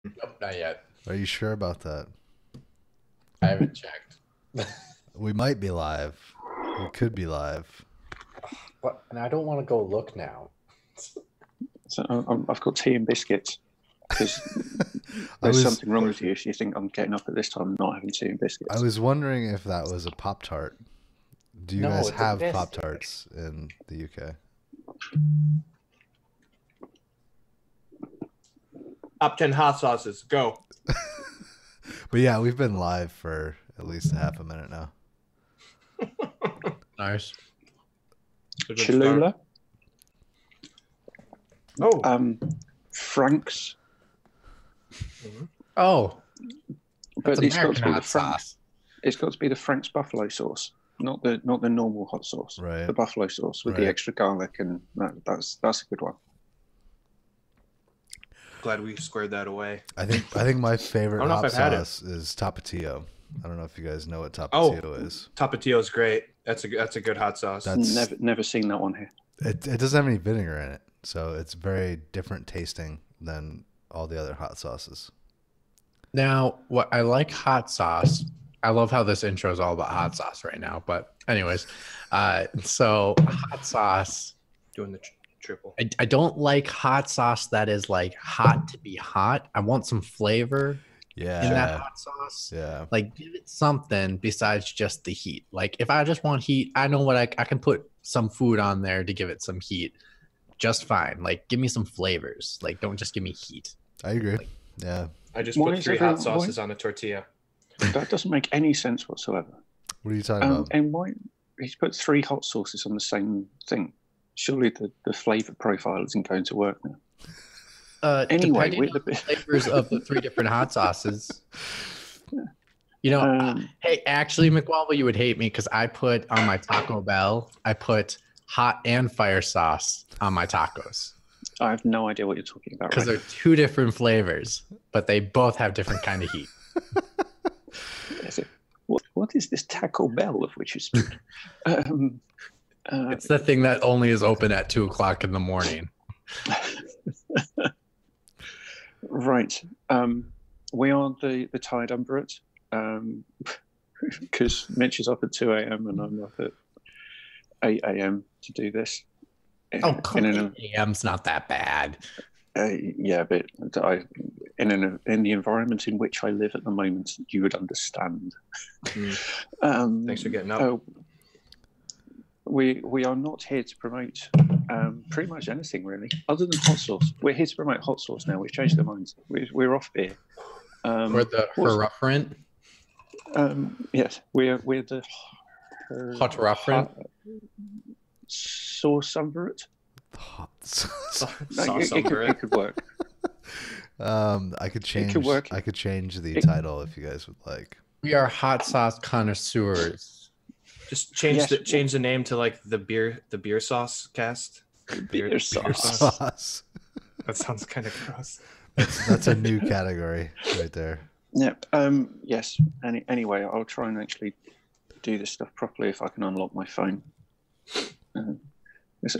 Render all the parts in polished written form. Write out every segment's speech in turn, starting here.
Nope, not yet. Are you sure about that? I haven't checked. We might be live. We could be live. But and I don't want to go look now. So I've got tea and biscuits because I there's was something wrong with you if you think I'm getting up at this time and not having tea and biscuits. I was wondering if that was a Pop Tart. Do you No, guys it's a have biscuit. Pop Tarts in the UK? Top 10 hot sauces. Go. But yeah, we've been live for at least a half a minute now. Nice. It's a good Cholula, start. Oh, Frank's, Oh, but that's it's got American to be the hot Frank's. sauce. It's got to be the Frank's buffalo sauce, not the normal hot sauce. Right. The buffalo sauce with Right. the extra garlic, and that's a good one. glad we squared that away. I think my favorite I don't know if hot I've had it. sauce is Tapatio. I don't know if you guys know what Oh. Tapatio is. Tapatio is great. That's a good hot sauce. That's Never seen that one here. it doesn't have any vinegar in it, so it's very different tasting than all the other hot sauces. Now, what I like hot sauce. I love how this intro is all about hot sauce right now. But anyways, so hot sauce. Doing the triple. I don't like hot sauce that is like hot to be hot. I want some flavor in that Yeah. hot sauce. Yeah. Like give it something besides just the heat. Like if I just want heat, I know what I can put some food on there to give it some heat. Just fine. Like give me some flavors. Like don't just give me heat. I agree. Yeah. I just Why put is 3 everyone- hot sauces on a tortilla. That doesn't make any sense whatsoever. What are you talking about? And why he's put 3 hot sauces on the same thing? Surely the flavor profile isn't going to work now. Anyway, Depending with on the- the flavors of the 3 different hot sauces. You know, hey, actually, McWalba, you would hate me because I put on my Taco Bell, I put hot and fire sauce on my tacos I have no idea what you're talking about. because Right? they're 2 different flavors, but they both have different kind of heat. Is it- what is this Taco Bell of which you speak? It's the thing that only is open at 2 o'clock in the morning. Right. We are the Tideumvirate because Mitch is up at 2 a.m. and I'm up at 8 a.m. to do this. Oh, come on. AM's not that bad. Yeah, but in the environment in which I live at the moment, you would understand. Thanks for getting up. Oh, we are not here to promote pretty much anything really, other than hot sauce. We're here to promote hot sauce now. We've changed our minds. We're off beer. Or the Herufferent. Yes, we're the Hot Rufferent. Sauce umvirate. No, it could work. I could change. work. I could change the title if you guys would like. We are hot sauce connoisseurs. Just change Yes. change the name to like the beer sauce cast. Beer sauce. Sauce. That sounds kind of gross. That's a new category right there. Yep. Yes. Anyway, I'll try and actually do this stuff properly if I can unlock my phone.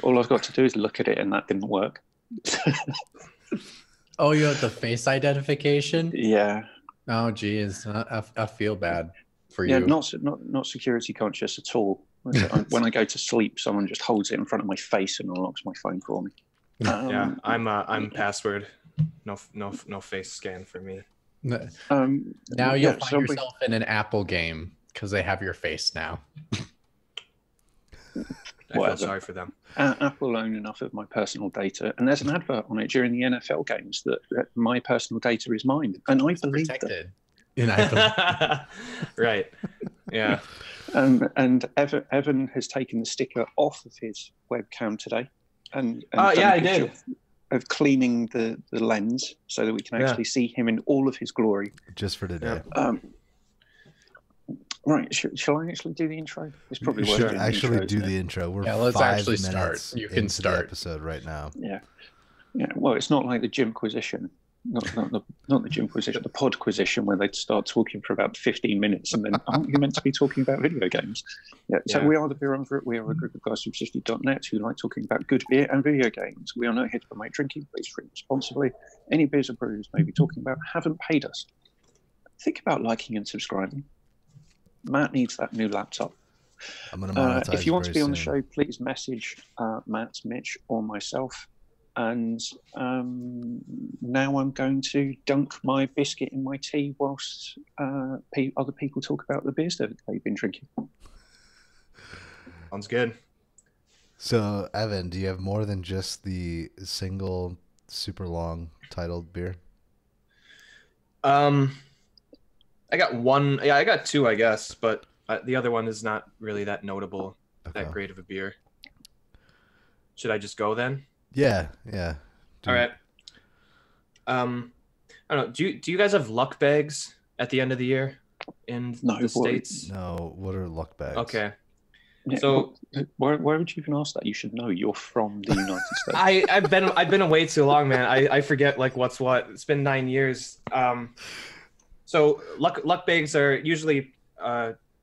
All I've got to do is look at it, and that didn't work. Oh, you have the face identification? Yeah. Oh, geez. I feel bad for you. Yeah. Not security conscious at all. When I go to sleep, someone just holds it in front of my face and unlocks my phone for me. Yeah, I'm password. No face scan for me. Now you'll find yourself in an Apple game because they have your face now. I feel Whatever. sorry for them. Apple own enough of my personal data, and there's an advert on it during the NFL games that my personal data is mine, and I believe that. Protected. And I Right. Yeah. And Evan has taken the sticker off of his webcam today, and Oh, done yeah, a I picture did. of cleaning the lens so that we can actually see him in all of his glory. Just for today. Right, shall I actually do the intro? It's probably You worth should doing the actually intro, do isn't the it? intro. We're Yeah, let's 5 actually start. minutes You can into start. the episode right now. Yeah. Well, it's not like the Gymquisition. not the gymquisition, the podquisition, where they'd start talking for about 15 minutes and then, aren't you meant to be talking about video games? Yeah. So we are the Beerumverate. We are a group of guys from 50.net who like talking about good beer and video games. We are not here to promote drinking. Please drink responsibly. Any beers or brews may be talking about haven't paid us. Think about liking and subscribing. Matt needs that new laptop. I'm going to monetize if you want to be on the soon. show, please message Matt, Mitch, or myself. And now I'm going to dunk my biscuit in my tea whilst other people talk about the beers that they've been drinking. Sounds good. So, Evan, do you have more than just the single super long titled beer? I got one. Yeah, I got two, I guess, but the other one is not really that notable, that great of a beer. Should I just go then? Yeah. All right. I don't know. Do you guys have luck bags at the end of the year in the States? No. What are luck bags? Okay. Yeah, so why would you even ask that? You should know. You're from the United States. I've been away too long, man. I forget like what's what. It's been 9 years. So luck bags are usually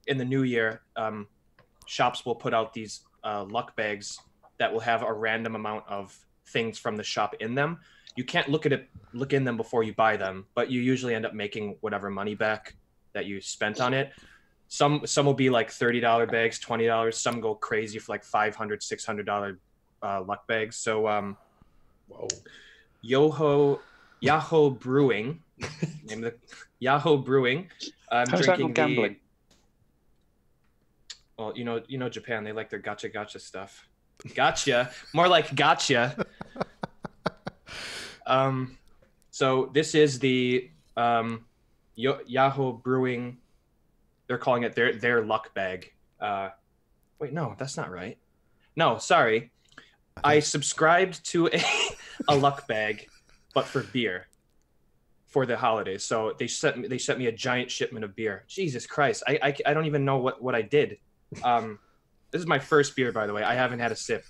in the new year. Shops will put out these luck bags that will have a random amount of things from the shop in them. You can't look in them before you buy them, but you usually end up making whatever money back that you spent on it. Some will be like $30 bags, $20. Some go crazy for like $500, $600 luck bags. So Yahoo Brewing, name of the Yahoo Brewing. I'm How's drinking that gambling? Well, you know Japan, they like their gotcha stuff. Gotcha. More like gotcha. So this is the Yahoo Brewing. They're calling it their luck bag. Wait, no, that's not right. No, sorry. I subscribed to a luck bag, but for beer, for the holidays. So they sent me a giant shipment of beer. Jesus Christ, I don't even know what I did. This is my first beer, by the way. I haven't had a sip.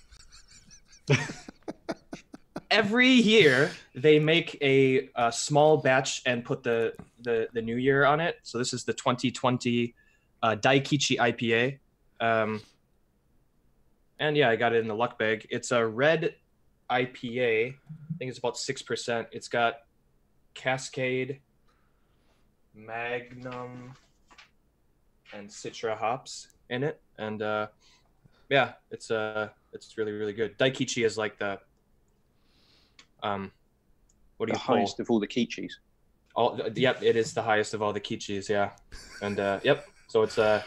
Every year they make a small batch and put the new year on it. So this is the 2020 Daikichi IPA. And yeah, I got it in the luck bag. It's a red IPA. I think it's about 6%. It's got Cascade, Magnum, and Citra hops in it. And yeah, it's really, really good. Daikichi is like the what do you call highest of all the Kichis? Yep, it is the highest of all the Kichis, yeah. And yep, so it's a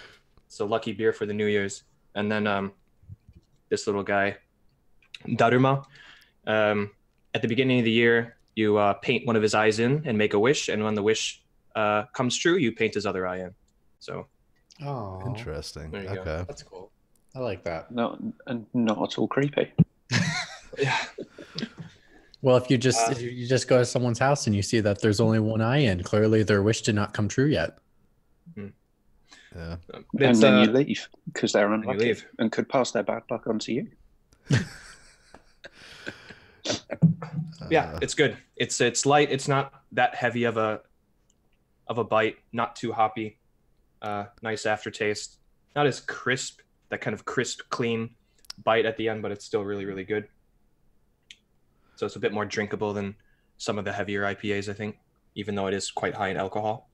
lucky beer for the New Year's. And then this little guy, Daruma, at the beginning of the year, you paint one of his eyes in and make a wish, and when the wish comes true, you paint his other eye in. So oh, interesting. There you Okay, go. That's cool. I like that. No, and not at all creepy. Yeah. Well, if you just go to someone's house and you see that there's only one eye in, clearly their wish did not come true yet. Yeah. And then you leave because they're unlucky and could pass their bad luck on to you. Yeah, it's good. It's light. It's not that heavy of a bite. Not too hoppy. Nice aftertaste. Not as crisp. That kind of crisp, clean bite at the end, but it's still really, really good. So it's a bit more drinkable than some of the heavier IPAs, I think, even though it is quite high in alcohol.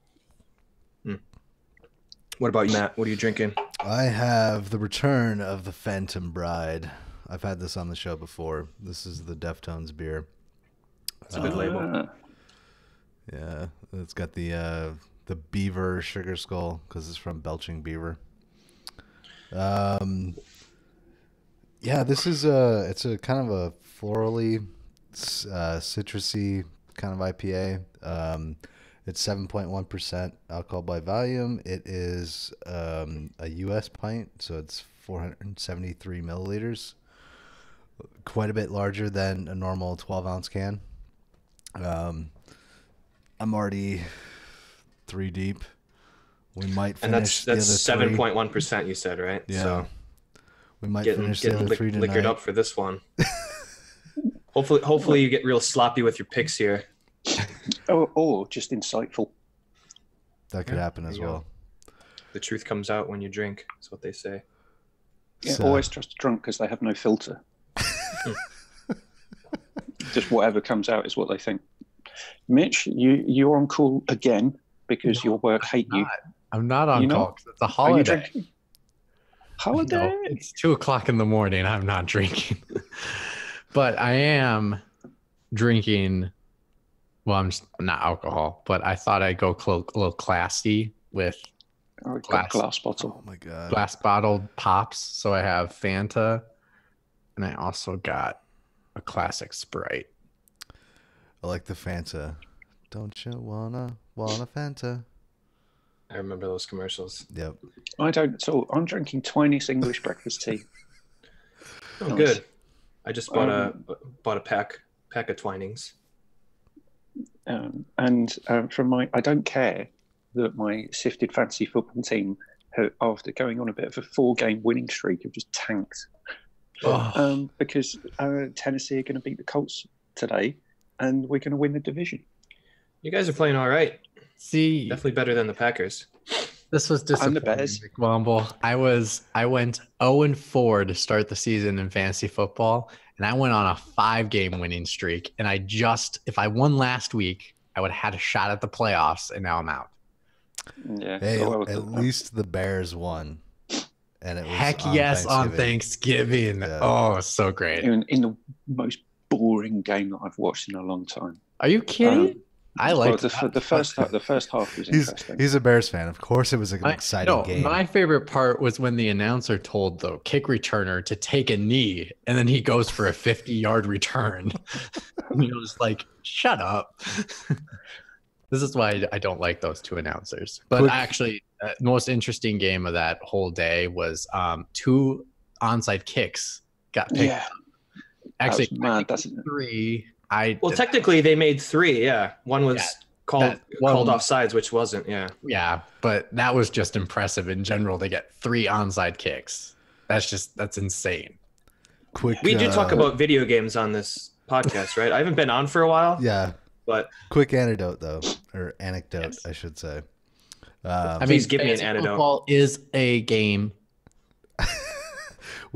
What about you, Matt? What are you drinking? I have the return of the Phantom Bride. I've had this on the show before. This is the Deftones beer. It's a good label. Yeah, it's got the beaver sugar skull because it's from Belching Beaver. Yeah, this is it's a kind of a florally, citrusy kind of IPA. It's 7.1% alcohol by volume. It is a U.S. pint, so it's 473 milliliters. Quite a bit larger than a normal 12-ounce can. I'm already 3 deep. We might finish and that's the other 7.1%. You said, right? Yeah. So we might getting finish the other 3 tonight. Liquored up for this one. Hopefully you get real sloppy with your picks here. Or just insightful. That could happen as well. The truth comes out when you drink. That's what they say. Yeah, always trust a drunk because they have no filter. Just whatever comes out is what they think. Mitch, you're on call again because your work hate you. I'm not on call because it's a holiday. Holiday? No, it's 2:00 in the morning. I'm not drinking. But I am drinking. Well, I'm just not alcohol, but I thought I'd go a little classy with glass bottle. Oh my god. Glass bottled pops. So I have Fanta, and I also got a classic Sprite. I like the Fanta. Don't you wanna Fanta? I remember those commercials. Yep. I don't at all. I'm drinking Twinings English breakfast tea. Oh, nice. Good. I just bought a pack of Twinings. I don't care that my sifted fantasy football team, after going on a bit of a 4-game winning streak, have just tanked. Because Tennessee are going to beat the Colts today, and we're going to win the division. You guys are playing all right. See, definitely better than the Packers. This was disappointing. And the Bears. Womble. I went 0-4 to start the season in fantasy football, and I went on a 5-game winning streak. And if I won last week, I would have had a shot at the playoffs, and now I'm out. Yeah. Hey, at least the Bears won. And it was Heck yes, on Thanksgiving. Yeah. Oh, so great. In the most boring game that I've watched in a long time. Are you kidding? I liked the first half was interesting. He's a Bears fan. Of course it was an exciting game. My favorite part was when the announcer told the kick returner to take a knee, and then he goes for a 50-yard return. And he was like, shut up. This is why I don't like those two announcers. But actually, the most interesting game of that whole day was 2 onside kicks got picked up. Actually, that's 3. Technically they made 3. Yeah, one was called offsides, which wasn't. Yeah, but that was just impressive in general to get 3 onside kicks. That's insane. We do talk about video games on this podcast, right? I haven't been on for a while. Yeah, but quick anecdote I should say. Please give me an anecdote. Football is a game.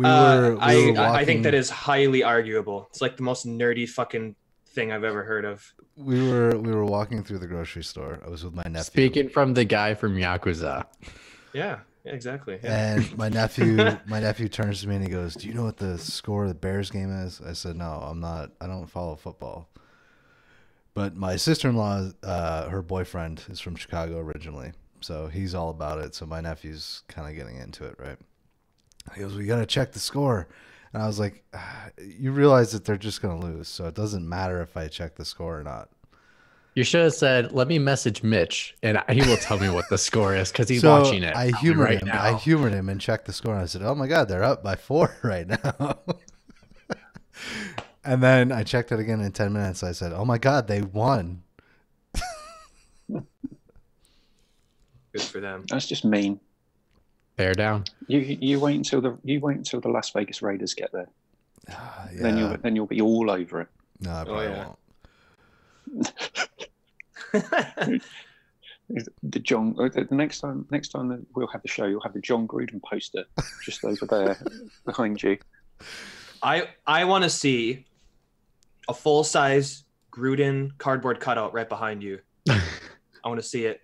I think that is highly arguable. It's like the most nerdy fucking thing I've ever heard of. We were walking through the grocery store. I was with my nephew. Speaking from the guy from Yakuza. Yeah, exactly. Yeah. And my nephew turns to me and he goes, "Do you know what the score of the Bears game is?" I said, "No, I'm not. I don't follow football." But my sister-in-law, her boyfriend is from Chicago originally, so he's all about it. So my nephew's kind of getting into it, right? He goes, "We got to check the score." And I was like, you realize that they're just going to lose, so it doesn't matter if I check the score or not. You should have said, let me message Mitch, and he will tell me what the score is, because he's watching it. I humored him. I humored him and checked the score, and I said, oh, my God, they're up by 4 right now. And then I checked it again in 10 minutes. I said, oh, my God, they won. Good for them. That's just mean. Bear down. You wait until the Las Vegas Raiders get there. Yeah. Then you'll be all over it. No, I probably won't. The next time that we'll have the show, you'll have the John Gruden poster just over there behind you. I want to see a full-size Gruden cardboard cutout right behind you. I want to see it.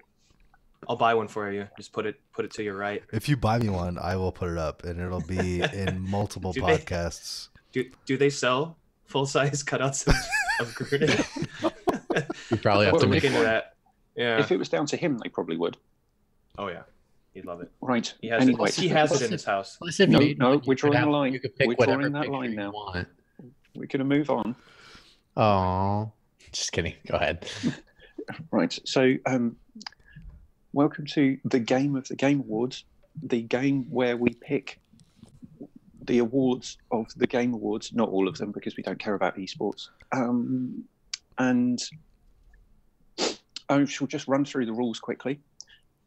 I'll buy one for you. Just put it to your right. If you buy me one, I will put it up, and it'll be in multiple podcasts. Do they sell full-size cutouts of Gruden? You probably have to look into that. Yeah. If it was down to him, they probably would. Oh yeah, he'd love it. Right. He has it in his house. No, we're drawing the line. You could pick we're drawing whatever that line now. Want. We're going to move on. Oh, just kidding. Go ahead. Right. So, welcome to the Game of the Game Awards, the game where we pick the awards of the Game Awards, not all of them because we don't care about esports. And I shall just run through the rules quickly.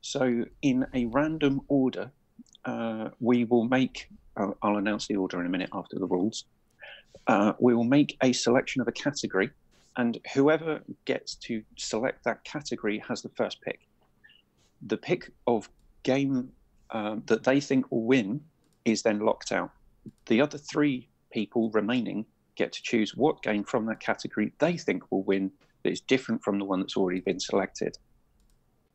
So in a random order, we will make, I'll announce the order in a minute after the rules. We will make a selection of a category, and whoever gets to select that category has the first pick. The pick of game that they think will win is then locked out. The other 3 people remaining get to choose what game from that category they think will win that is different from the one that's already been selected.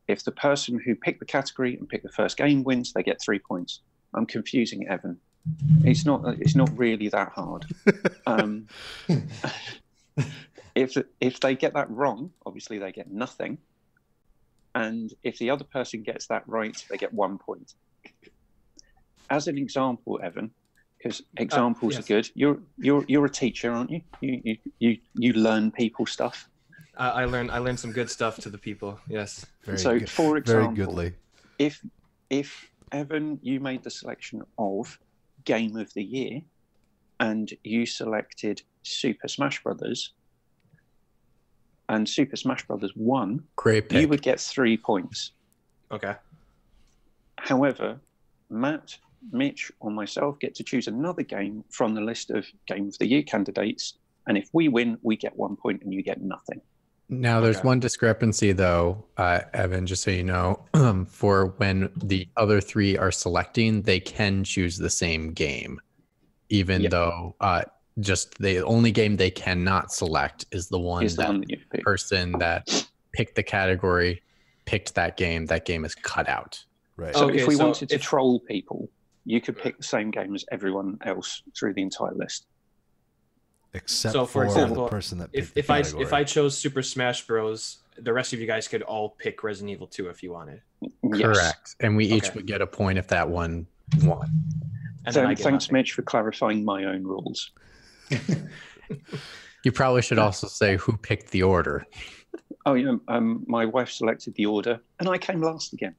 If the person who picked the category and picked the first game wins, they get 3 points. I'm confusing Evan. It's not really that hard. If they get that wrong, obviously they get nothing. And if the other person gets that right, they get 1 point. As an example, Evan, because examples are good. You're a teacher, aren't you? You learn people stuff. I learned some good stuff to the people. Yes. For example, very goodly. If Evan, you made the selection of Game of the Year, and you selected Super Smash Brothers, and Super Smash Brothers won, great pick. You would get 3 points. Okay. However, Matt, Mitch, or myself get to choose another game from the list of Game of the Year candidates, and if we win, we get 1 point and you get nothing. Now, there's one discrepancy, though, Evan, just so you know, for when the other 3 are selecting, they can choose the same game, even though just the only game they cannot select is the one that person that picked the category picked that game is cut out. Right. So if we wanted to troll people, you could pick the same game as everyone else through the entire list. Except for example, the person that picked if I chose Super Smash Bros, the rest of you guys could all pick Resident Evil 2 if you wanted. Correct. And we each would get a point if that one won. And then thanks, Mitch, for clarifying my own rules. You probably should also say who picked the order. Oh, yeah. My wife selected the order, and I came last again.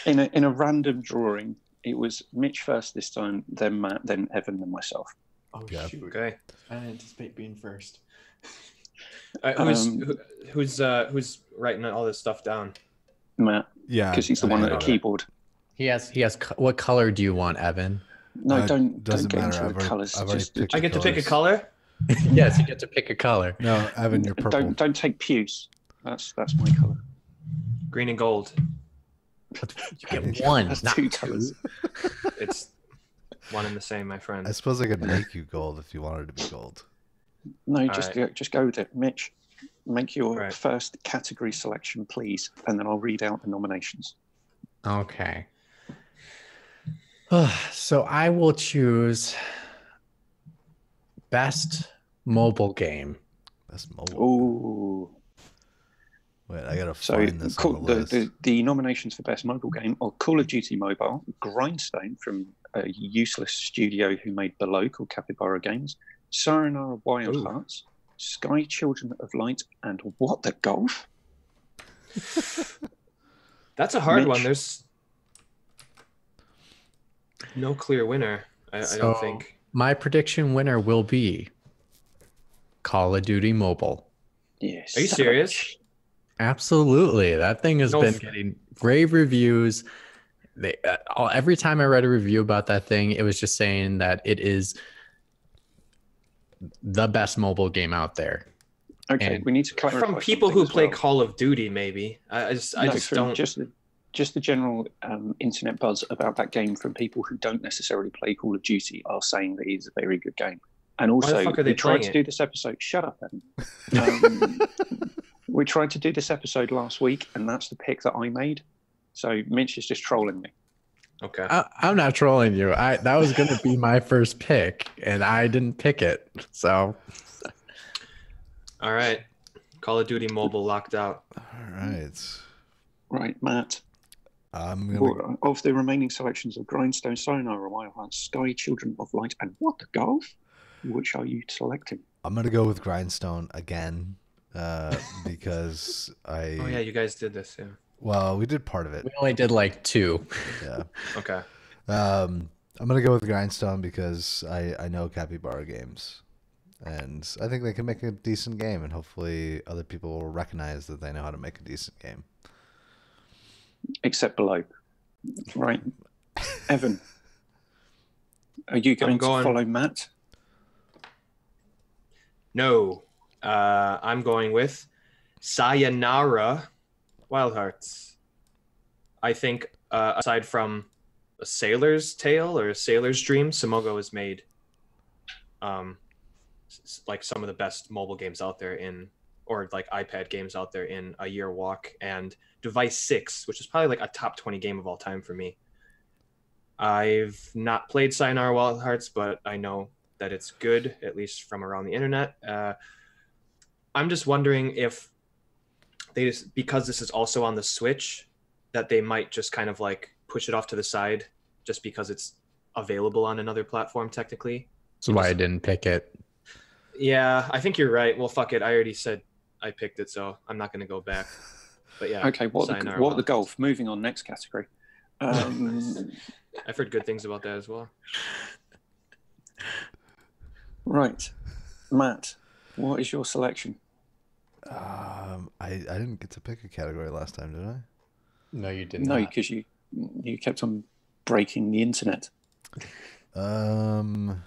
In a random drawing, it was Mitch first this time, then Matt, then Evan, then myself. Oh, shoot. Okay. I anticipate being first. Who's writing all this stuff down? Matt. Yeah, because he's the one at the keyboard. He has. What color do you want, Evan? No, don't get matter. into the colors. I get to pick a color. Yes, you get to pick a color. No, Evan, you're purple. Don't take puce. That's my color. Green and gold. You get one, That's not 2 two. colors. It's one and the same, my friend. I suppose I could make you gold if you wanted to be gold. No, just go with it, Mitch. Make your Right. first category selection, please, and then I'll read out the nominations. Okay. So I will choose best mobile game. Best mobile. Oh. Wait, I gotta So find this on the list. the nominations for best mobile game are Call of Duty Mobile, Grindstone from a useless studio who made Below called Capybara Games, Sayonara Wild Hearts, Sky Children of Light, and What the Golf? That's a hard Mitch. one. There's no clear winner. I don't think. My prediction winner will be Call of Duty Mobile. Yes. Are you serious? Absolutely. That thing has been getting rave reviews. Every time I read a review about that thing, it was just saying that it is the best mobile game out there. Okay, And we need to clarify From people who something as play well. Call of Duty, maybe. I just don't. Just the general internet buzz about that game from people who don't necessarily play Call of Duty are saying that it's a very good game. And Why the also, fuck are they we tried playing to it? do this episode. Shut up, Evan. We tried to do this episode last week, and that's the pick that I made. So Mitch is just trolling me. Okay. I'm not trolling you. That was going to be my first pick, and I didn't pick it. So, All right. Call of Duty Mobile locked out. All right. Right, Matt. I'm gonna. Of the remaining selections of Grindstone, Sayonara Wild Hearts, Sky Children of Light, and What the Golf? Which are you selecting? I'm gonna go with Grindstone again, because I. Oh yeah, you guys did this. Yeah. Well, we did part of it. we only did like 2. Yeah. Okay. I'm gonna go with Grindstone because I know Capybara Games, and I think they can make a decent game, and hopefully other people will recognize that they know how to make a decent game. Except Below. Right. Evan, are you going to follow Matt? No. I'm going with Sayonara Wild Hearts. I think aside from A Sailor's Tale or A Sailor's Dream, Simogo has made like some of the best mobile games out there or like iPad games out there in A Year Walk and Device 6, which is probably like a top 20 game of all time for me. I've not played Sayonara Wild Hearts, but I know that it's good, at least from around the internet. I'm just wondering if because this is also on the Switch, that they might just kind of like push it off to the side just because it's available on another platform technically. That's why I didn't pick it. Yeah, I think you're right. Well, fuck it. I already said I picked it, so I'm not going to go back. But yeah. Okay, what the golf? Moving on, next category. I've heard good things about that as well. Right. Matt, what is your selection? I didn't get to pick a category last time, did I? No, you didn't. No, because you kept on breaking the internet. I'm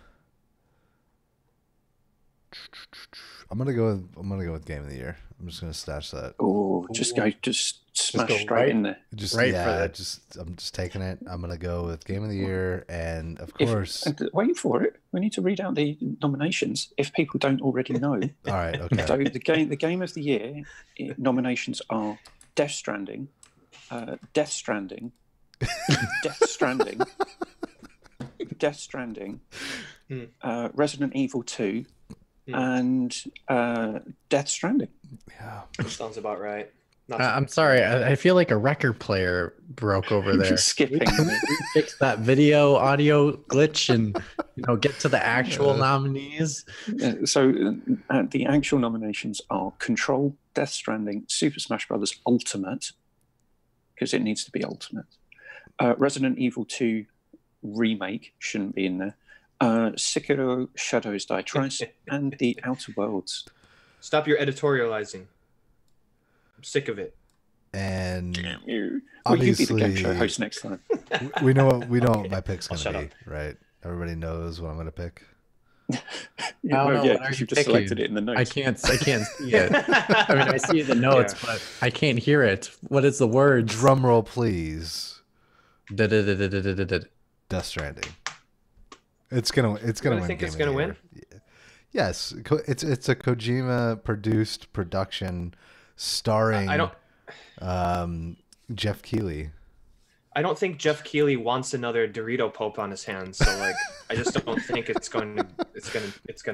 gonna go with Game of the Year. I'm just gonna stash that. Oh, just smash go straight in there. I'm just taking it. I'm gonna go with Game of the Year, and of course, wait for it. We need to read out the nominations if people don't already know. All right, okay. So the game of the year nominations are Death Stranding, Death Stranding, Death Stranding, Death Stranding, Resident Evil 2, and Death Stranding. Yeah, sounds about right. I'm sorry. I feel like a record player broke over there. Skipping. We fix that video audio glitch and get to the actual nominees. So the actual nominations are Control, Death Stranding, Super Smash Bros. Ultimate, because it needs to be Ultimate. Resident Evil 2 Remake shouldn't be in there. Sekiro Shadows Die Twice and The Outer Worlds. Stop your editorializing. I'm sick of it. And you be the game show host next time. we know what my pick's gonna be, right? Everybody knows what I'm gonna pick. Because you've just selected it in the notes. I can't see it. I mean, I see the notes, but I can't hear it. What is the word? Drum roll, please. Death Stranding. It's gonna win. I think it's gonna win. Yes, it's a Kojima produced production starring Jeff Keighley. I don't think Jeff Keighley wants another Dorito Pope on his hands, so like I just don't think it's gonna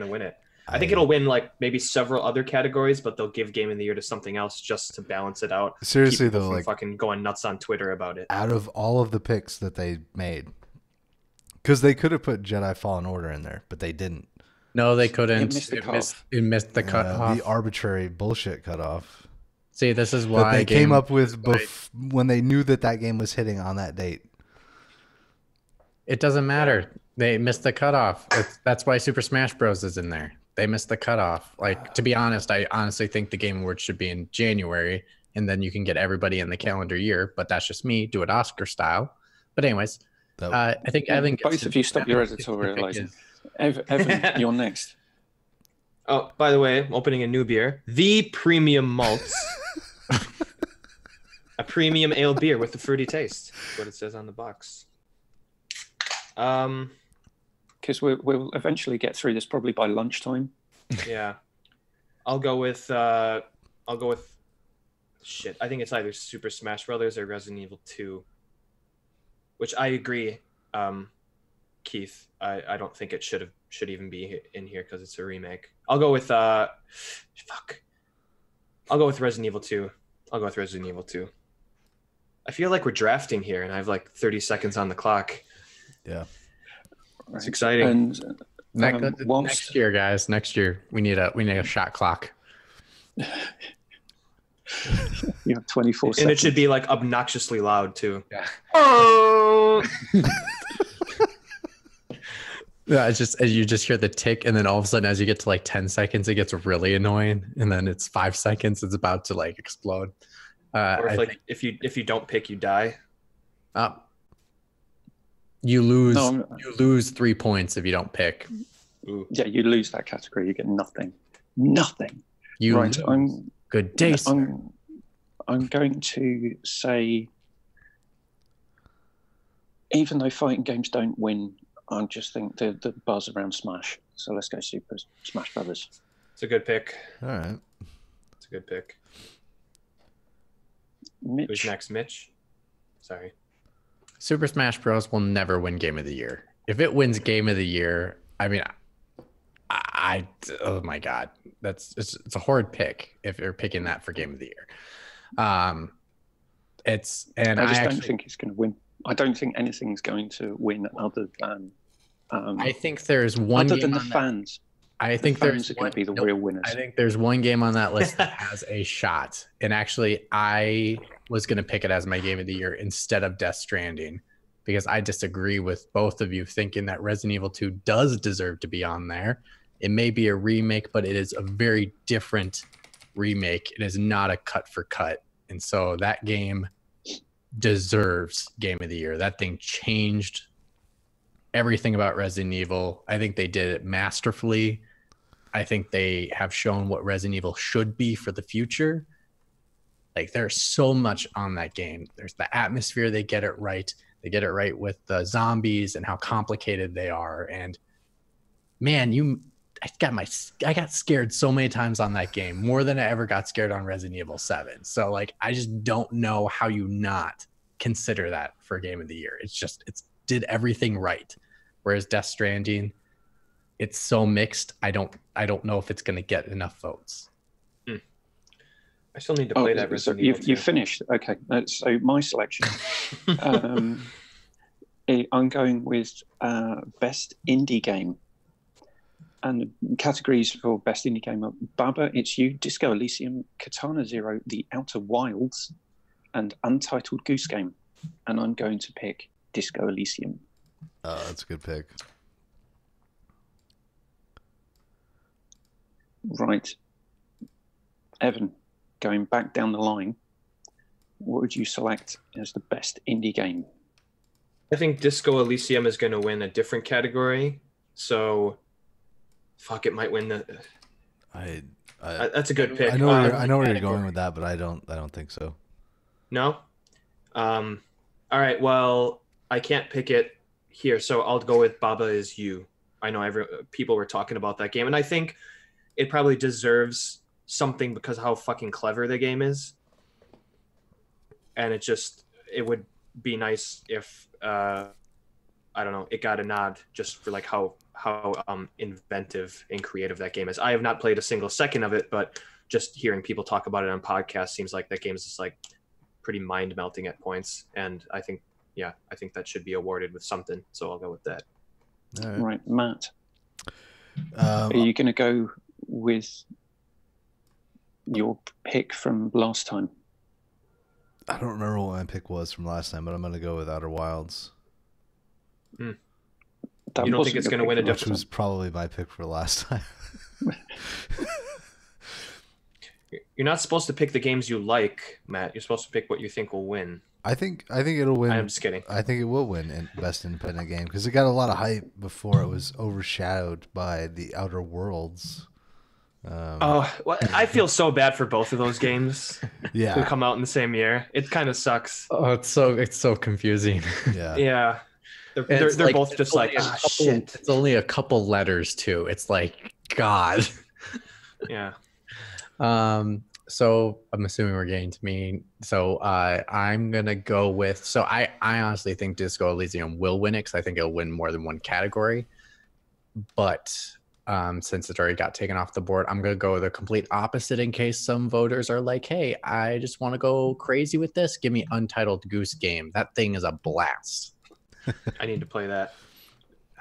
win it. I think it'll win like maybe several other categories, but they'll give Game of the Year to something else just to balance it out. Seriously though, like fucking going nuts on Twitter about it. Out of all of the picks that they made, because they could have put Jedi Fallen Order in there, but they didn't. No, they couldn't. It missed the cutoff. The arbitrary bullshit cutoff. See, this is why they came up with when they knew that game was hitting on that date. It doesn't matter. They missed the cutoff. That's why Super Smash Bros. Is in there. They missed the cutoff. Like, to be honest, I honestly think the Game Awards should be in January, and then you can get everybody in the calendar year. But that's just me. Do it Oscar style. But anyways, I think Evan. Both of you stop your editorializing. Evan, you're next. Oh, by the way, I'm opening a new beer. The Premium Malts. A premium ale beer with a fruity taste. That's what it says on the box. Because we'll eventually get through this probably by lunchtime. Yeah. I'll go with shit. I think it's either Super Smash Brothers or Resident Evil 2. Which I agree, Keith. I don't think it should even be in here because it's a remake. I'll go with I'll go with Resident Evil 2. I feel like we're drafting here, and I have like 30 seconds on the clock. Yeah, it's exciting. And next year, guys. Next year, we need a shot clock. You have 24 seconds. And it should be like obnoxiously loud too. Yeah. Yeah, it's just as you just hear the tick, and then all of a sudden, as you get to like 10 seconds, it gets really annoying, and then it's 5 seconds, it's about to like explode. Or if you don't pick, you die. You lose. You lose 3 points if you don't pick. Ooh. Yeah, you lose that category. You get nothing. Nothing. You Right. lose. Good day, sir. I'm going to say, even though fighting games don't win, I just think the buzz around Smash. So let's go Super Smash Brothers. It's a good pick. All right. It's a good pick. Mitch. Who's next? Mitch? Sorry. Super Smash Bros. Will never win Game of the Year. If it wins Game of the Year, I mean, oh my God, it's a horrid pick if you're picking that for Game of the Year. I don't think it's going to win. I don't think anything's going to win other than. I think there's one other game than the on fans. I think fans there's are going to be the real winners. I think there's one game on that list that has a shot. And actually, I was going to pick it as my Game of the Year instead of Death Stranding, because I disagree with both of you thinking that Resident Evil 2 does deserve to be on there. It may be a remake, but it is a very different remake. It is not a cut for cut. And so that game deserves Game of the Year. That thing changed everything about Resident Evil. I think they did it masterfully. I think they have shown what Resident Evil should be for the future. Like, there's so much on that game. There's the atmosphere. They get it right. They get it right with the zombies and how complicated they are. And man, I got scared so many times on that game, more than I ever got scared on Resident Evil 7. So like, I just don't know how you not consider that for Game of the Year. It's did everything right. Whereas Death Stranding, it's so mixed. I don't know if it's going to get enough votes. I still need to play that. So you've finished. Okay, so my selection. I'm going with best indie game, and the categories for best indie game are Baba, It's You, Disco Elysium, Katana Zero, The Outer Wilds, and Untitled Goose Game. And I'm going to pick Disco Elysium. Oh, that's a good pick. Right. Evan, going back down the line, what would you select as the best indie game? I think Disco Elysium is going to win a different category. So, it might win the. That's a good pick. I know where you're going with that, but I don't think so. No. All right. Well, I can't pick it here, so I'll go with Baba Is You. I know people were talking about that game, and I think it probably deserves something because of how fucking clever the game is. And it would be nice if I don't know, it got a nod just for like how inventive and creative that game is. I have not played a single second of it, but just hearing people talk about it on podcasts seems like that game is just like pretty mind melting at points. And I think that should be awarded with something. So I'll go with that. All right, Matt. Are you going to go with your pick from last time? I don't remember what my pick was from last time, but I'm going to go with Outer Wilds. You don't think it's going to win a different? Which was probably my pick for last time. You're not supposed to pick the games you like, Matt. You're supposed to pick what you think will win. I think it'll win. I'm just kidding. I think it will win in Best Independent Game because it got a lot of hype before it was overshadowed by The Outer Worlds. I feel so bad for both of those games. Yeah, to come out in the same year. It kind of sucks. Oh, it's so confusing. Yeah. They're like, both just like, shit. It's only a couple letters too. It's like, God. Yeah. So I'm assuming we're getting to me. So I'm gonna go with. So I honestly think Disco Elysium will win it because I think it'll win more than one category. But since it already got taken off the board, I'm gonna go the complete opposite in case some voters are like, "Hey, I just want to go crazy with this. Give me Untitled Goose Game. That thing is a blast." I need to play that.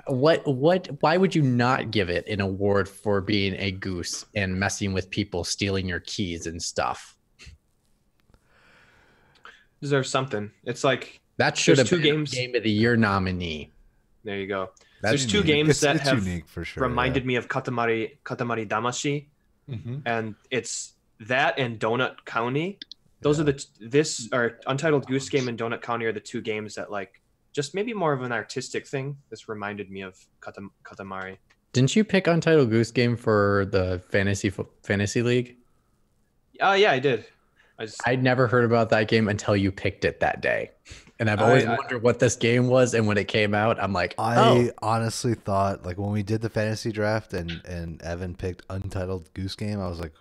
Why would you not give it an award for being a goose and messing with people, stealing your keys and stuff? Deserves something. It's like that should have been a Game of the Year nominee. There you go. There's two games that have unique for sure, reminded me of Katamari Damacy, and it's that and Donut County. Those are Untitled Goose Game and Donut County are the two games that like just maybe more of an artistic thing. This reminded me of Katamari. Didn't you pick Untitled Goose Game for the fantasy league? Yeah, I did. I'd never heard about that game until you picked it that day. And I've always wondered what this game was. And when it came out, I'm like, I honestly thought, like, when we did the fantasy draft and Evan picked Untitled Goose Game, I was like,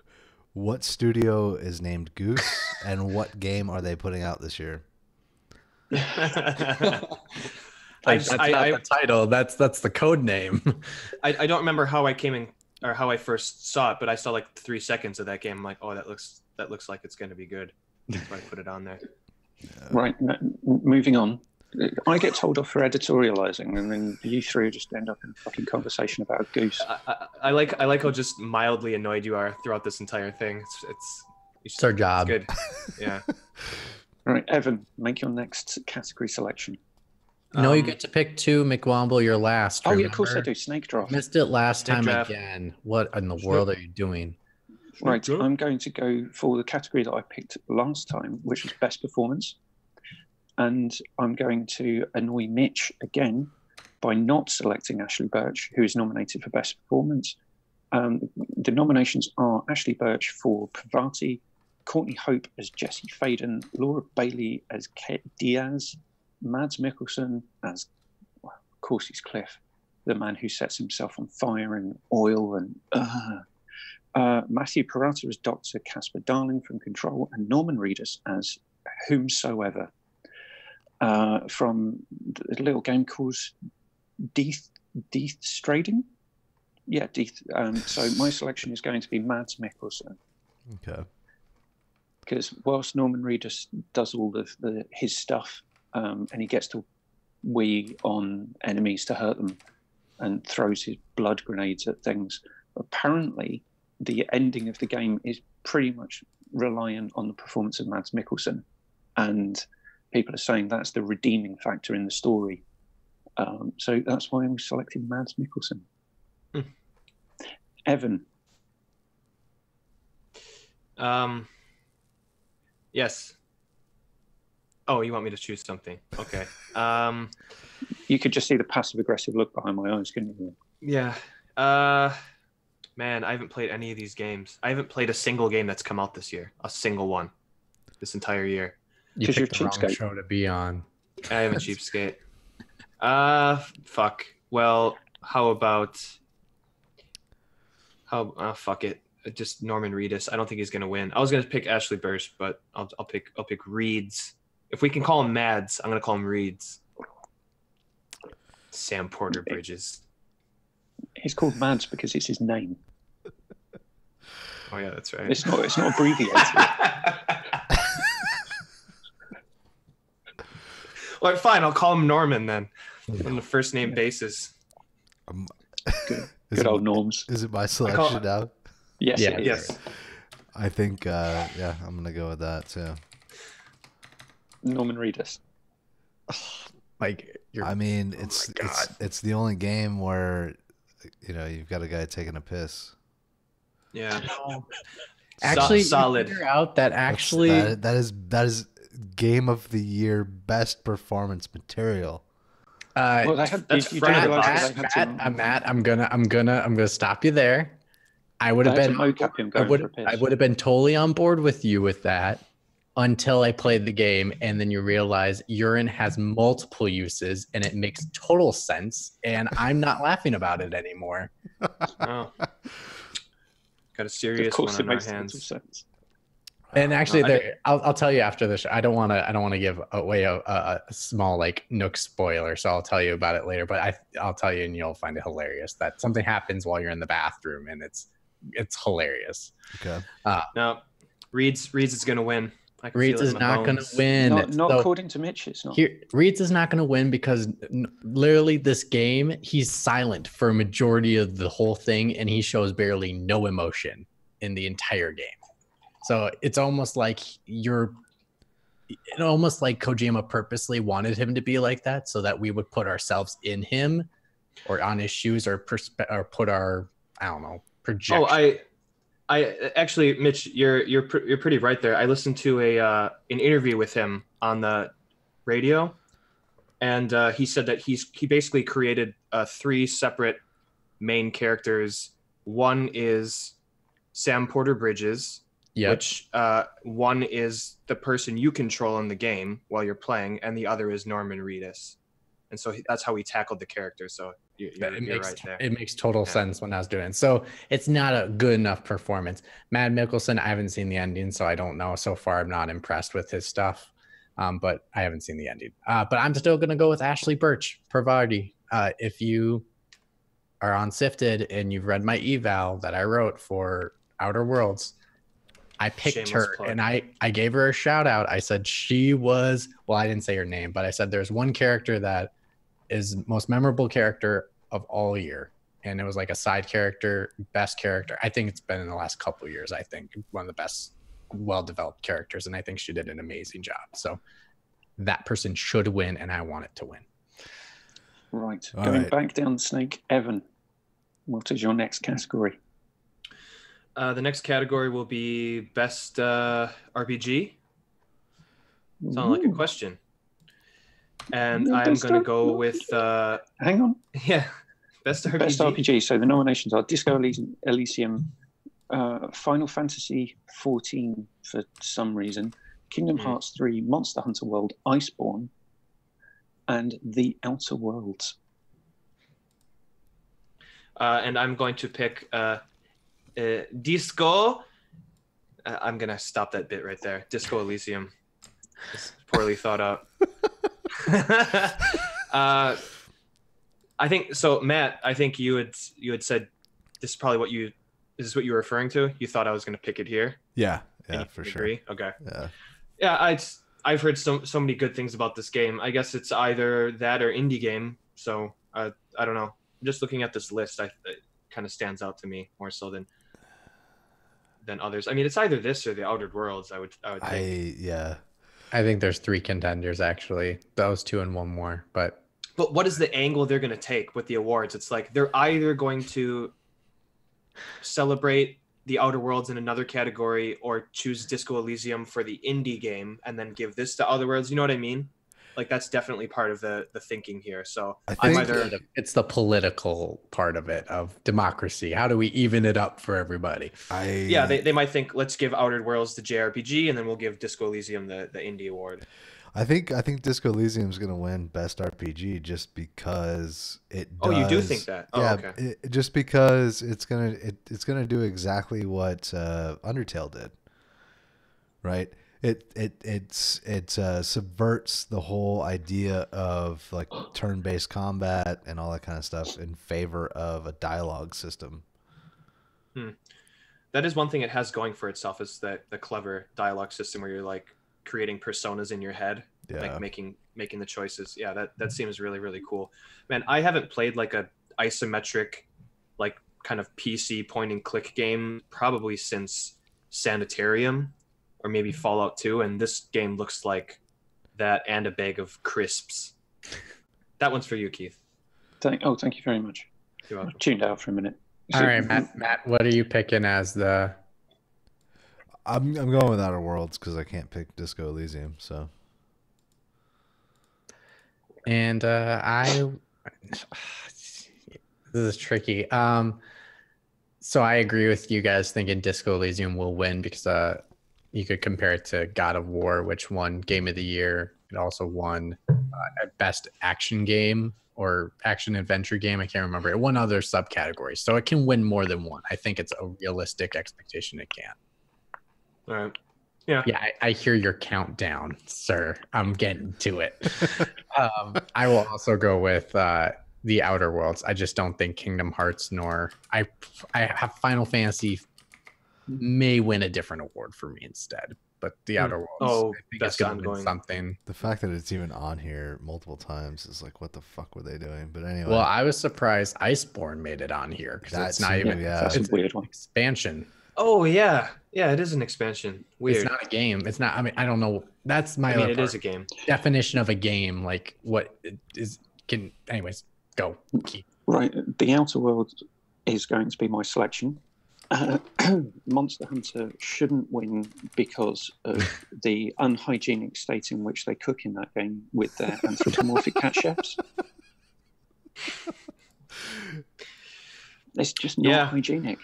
what studio is named Goose and what game are they putting out this year? That's not the title. That's the code name. I don't remember how I came in or how I first saw it, but I saw like 3 seconds of that game. I'm like, oh, that looks like it's going to be good. So I put it on there. Right. Moving on. I get told off for editorializing, and then you three just end up in a fucking conversation about Goose. I like how just mildly annoyed you are throughout this entire thing. It's our job. It's good. Yeah. Right, Evan, make your next category selection. No, you get to pick 2. McWomble, your last. Remember? Oh, yeah, of course I do. Snake draft. Missed it last Snake time draft. again. What in the world are you doing? Right, I'm going to go for the category that I picked last time, which was best performance. And I'm going to annoy Mitch again by not selecting Ashley Birch, who is nominated for best performance. The nominations are Ashley Birch for Pravati, Courtney Hope as Jesse Faden, Laura Bailey as Kate Diaz, Mads Mikkelsen as, well, of course, he's Cliff, the man who sets himself on fire and oil, and Matthew Parata as Dr. Casper Darling from Control, and Norman Reedus as whomsoever from the little game called Death Strading. Yeah, Death. So my selection is going to be Mads Mikkelsen. Okay. Because whilst Norman Reedus does all of his stuff, and he gets to wee on enemies to hurt them and throws his blood grenades at things, apparently the ending of the game is pretty much reliant on the performance of Mads Mikkelsen. And people are saying that's the redeeming factor in the story. So that's why we selected Mads Mikkelsen. Evan. Yes. Oh, you want me to choose something? Okay. You could just see the passive-aggressive look behind my eyes, couldn't you? Yeah. Man, I haven't played any of these games. I haven't played a single game that's come out this year. A single one. This entire year. You picked the wrong show to be on. I am a cheapskate. Fuck. Well, how about... fuck it. Just Norman Reedus. I don't think he's gonna win. I was gonna pick Ashley Birch, but I'll pick Reeds. If we can call him Mads, I'm gonna call him Reeds. Sam Porter Bridges. He's called Mads because it's his name. Oh yeah, that's right. It's not abbreviated. Well, fine. I'll call him Norman then, on the first name basis. Good old Norms. Is it my selection now? Yes. Yeah, yes. I think, I'm gonna go with that too. Norman Reedus. It's the only game where, you've got a guy taking a piss. Yeah. Actually, solid. You figure out that actually that is game of the year best performance material. Well, Matt, I'm gonna stop you there. I would have been totally on board with you with that until I played the game, and then you realize urine has multiple uses and it makes total sense, and I'm not laughing about it anymore. Oh. Got a serious one on our hands. And actually, I'll tell you after this. I don't want to give away a small Nook spoiler, so I'll tell you about it later. But I'll tell you, and you'll find it hilarious that something happens while you're in the bathroom, and it's hilarious. Okay. No, Reeds is gonna win. Reeds is not going to win. Not according to Mitch, it's not. Reeds is not going to win because literally this game, he's silent for a majority of the whole thing, and he shows barely no emotion in the entire game. So it's almost like Kojima purposely wanted him to be like that so that we would put ourselves in him or on his shoes or put our, I don't know, projection. Oh, I actually, Mitch, you're pretty right there. I listened to an interview with him on the radio, and he said that he basically created 3 separate main characters. One is Sam Porter Bridges, which one is the person you control in the game while you're playing, and the other is Norman Reedus. And so that's how we tackled the character. So you're right there. It makes total sense when I was doing it. So it's not a good enough performance. Matt Mikkelsen, I haven't seen the ending, so I don't know. So far, I'm not impressed with his stuff, but I haven't seen the ending. But I'm still going to go with Ashley Birch, Parvati. If you are on Sifted and you've read my eval that I wrote for Outer Worlds, I picked her and I gave her a shout out. I said she was, well, I didn't say her name, but I said there's one character that is most memorable character of all year. And it was like a side character, best character. I think it's been in the last couple of years, I think one of the best well-developed characters. And I think she did an amazing job. So that person should win and I want it to win. Right. Going back down the snake, Evan, what is your next category? The next category will be best RPG. Sound like a question. And I'm going to go with... hang on. Yeah, best RPG. Best RPG. So the nominations are Disco Elysium, Final Fantasy 14 for some reason, Kingdom Hearts 3, Monster Hunter World, Iceborne, and The Outer Worlds. And I'm going to pick Disco. I'm going to stop that bit right there. Disco Elysium. It's poorly thought out. I think so, Matt. I think you had said this is probably this is what you were referring to. You thought I was going to pick it here. Yeah, for agree? sure. Okay. Yeah. I've heard so many good things about this game. I guess it's either that or indie game. So I don't know. Just looking at this list, it kind of stands out to me more so than others. I mean, it's either this or the Outer Worlds. I would think. I think there's 3 contenders actually. Those 2 and 1 more, but what is the angle they're going to take with the awards? It's like they're either going to celebrate the Outer Worlds in another category or choose Disco Elysium for the indie game and then give this to Outer Worlds. You know what I mean? Like that's definitely part of the thinking here. So I think it's the political part of it, of democracy. How do we even it up for everybody? They might think, let's give Outer Worlds the JRPG and then we'll give Disco Elysium the indie award. I think Disco Elysium is going to win best RPG just because it does. Oh, you do think that? Oh, yeah, okay. Just because it's gonna do exactly what Undertale did, right? It subverts the whole idea of like turn-based combat and all that kind of stuff in favor of a dialogue system. That is one thing it has going for itself, is that the clever dialogue system where you're like creating personas in your head, like making the choices. Yeah, that seems really, really cool. Man, I haven't played like a isometric, like kind of PC point and click game probably since Sanitarium or maybe Fallout 2, and this game looks like that and a bag of crisps. That one's for you, Keith. Thank you very much. You're welcome. I tuned out for a minute. All right, Matt, what are you picking as the... I'm going with Outer Worlds because I can't pick Disco Elysium. So, and this is tricky. So I agree with you guys thinking Disco Elysium will win because you could compare it to God of War, which won Game of the Year. It also won Best Action Game or Action Adventure Game. I can't remember. It won other subcategories, so it can win more than one. I think it's a realistic expectation it can. All right. Yeah. I hear your countdown, sir. I'm getting to it. I will also go with the Outer Worlds. I just don't think Kingdom Hearts nor I have Final Fantasy may win a different award for me instead. But the Outer Worlds, I think it's going to win something. The fact that it's even on here multiple times is like, what the fuck were they doing? But anyway. Well, I was surprised Iceborne made it on here because it's not even it's a weird one. Expansion. Oh yeah, it is an expansion. Weird. It's not a game. It's not. I mean, I don't know. That's my. It is a game. Definition of a game, like what is can. Anyways, go. Keep. Right, The Outer Worlds is going to be my selection. Monster Hunter shouldn't win because of the unhygienic state in which they cook in that game with their anthropomorphic cat chefs. It's just not hygienic.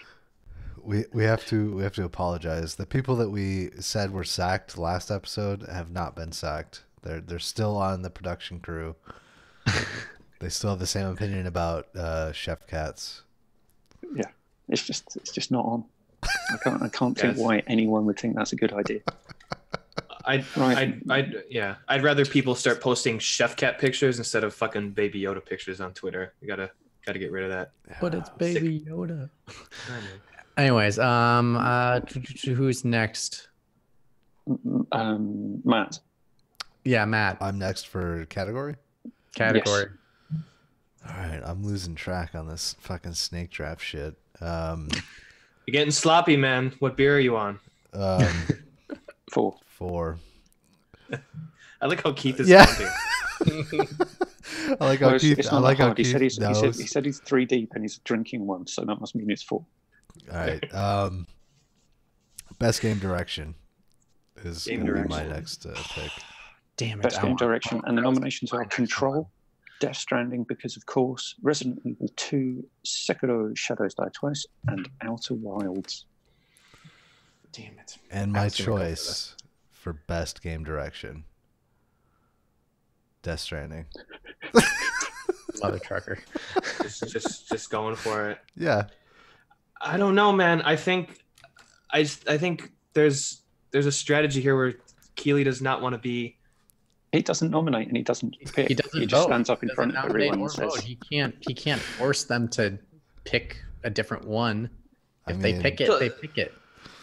We have to apologize. The people that we said were sacked last episode have not been sacked. They're still on the production crew. They still have the same opinion about Chef Cats. Yeah, it's just not on. I can't think why anyone would think that's a good idea. I'd rather people start posting Chef Cat pictures instead of fucking Baby Yoda pictures on Twitter. You gotta get rid of that. But it's Baby Yoda. Anyways, who's next? Matt. Yeah, Matt. I'm next for category. Yes. All right, I'm losing track on this fucking snake draft shit. You're getting sloppy, man. What beer are you on? 4. I like how Keith is counting. I like how Keith. It's not hard. He said he's 3 deep and he's drinking one, so that must mean it's 4. All right. Best game direction is my next pick. Damn it! Best game direction, and the nominations are Control, Death Stranding, because of course, Resident Evil 2, Sekiro: Shadows Die Twice, and Outer Wilds. Damn it! And my choice for best game direction, Death Stranding. Mother trucker. just going for it. Yeah. I don't know, man. I think there's a strategy here where Keeley does not want to be. He doesn't nominate and he doesn't pick. He doesn't. He just stands up in front of everyone and says, He can't force them to pick a different one. If they pick it, they pick it.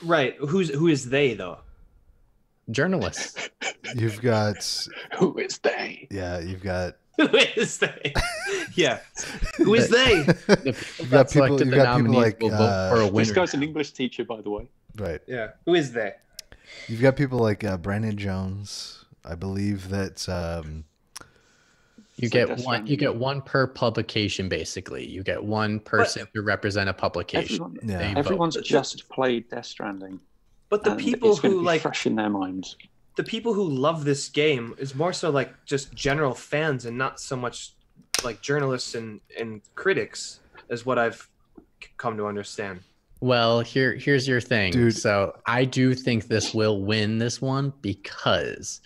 Right. Who is they though? Journalists. You've got. Who is they? Yeah, you've got. Who is they? Yeah. Who is they? You've got people like for a winner. This guy's an English teacher, by the way. Right. Yeah. Who is they? You've got people like Brandon Jones. I believe that you get one. You get one per publication. Basically, you get one person to represent a publication. Everyone's just played Death Stranding. But the people who like fresh in their minds. The people who love this game is more so like just general fans and not so much like journalists and critics, is what I've come to understand. Well, here's your thing. Dude. So I do think this will win this one because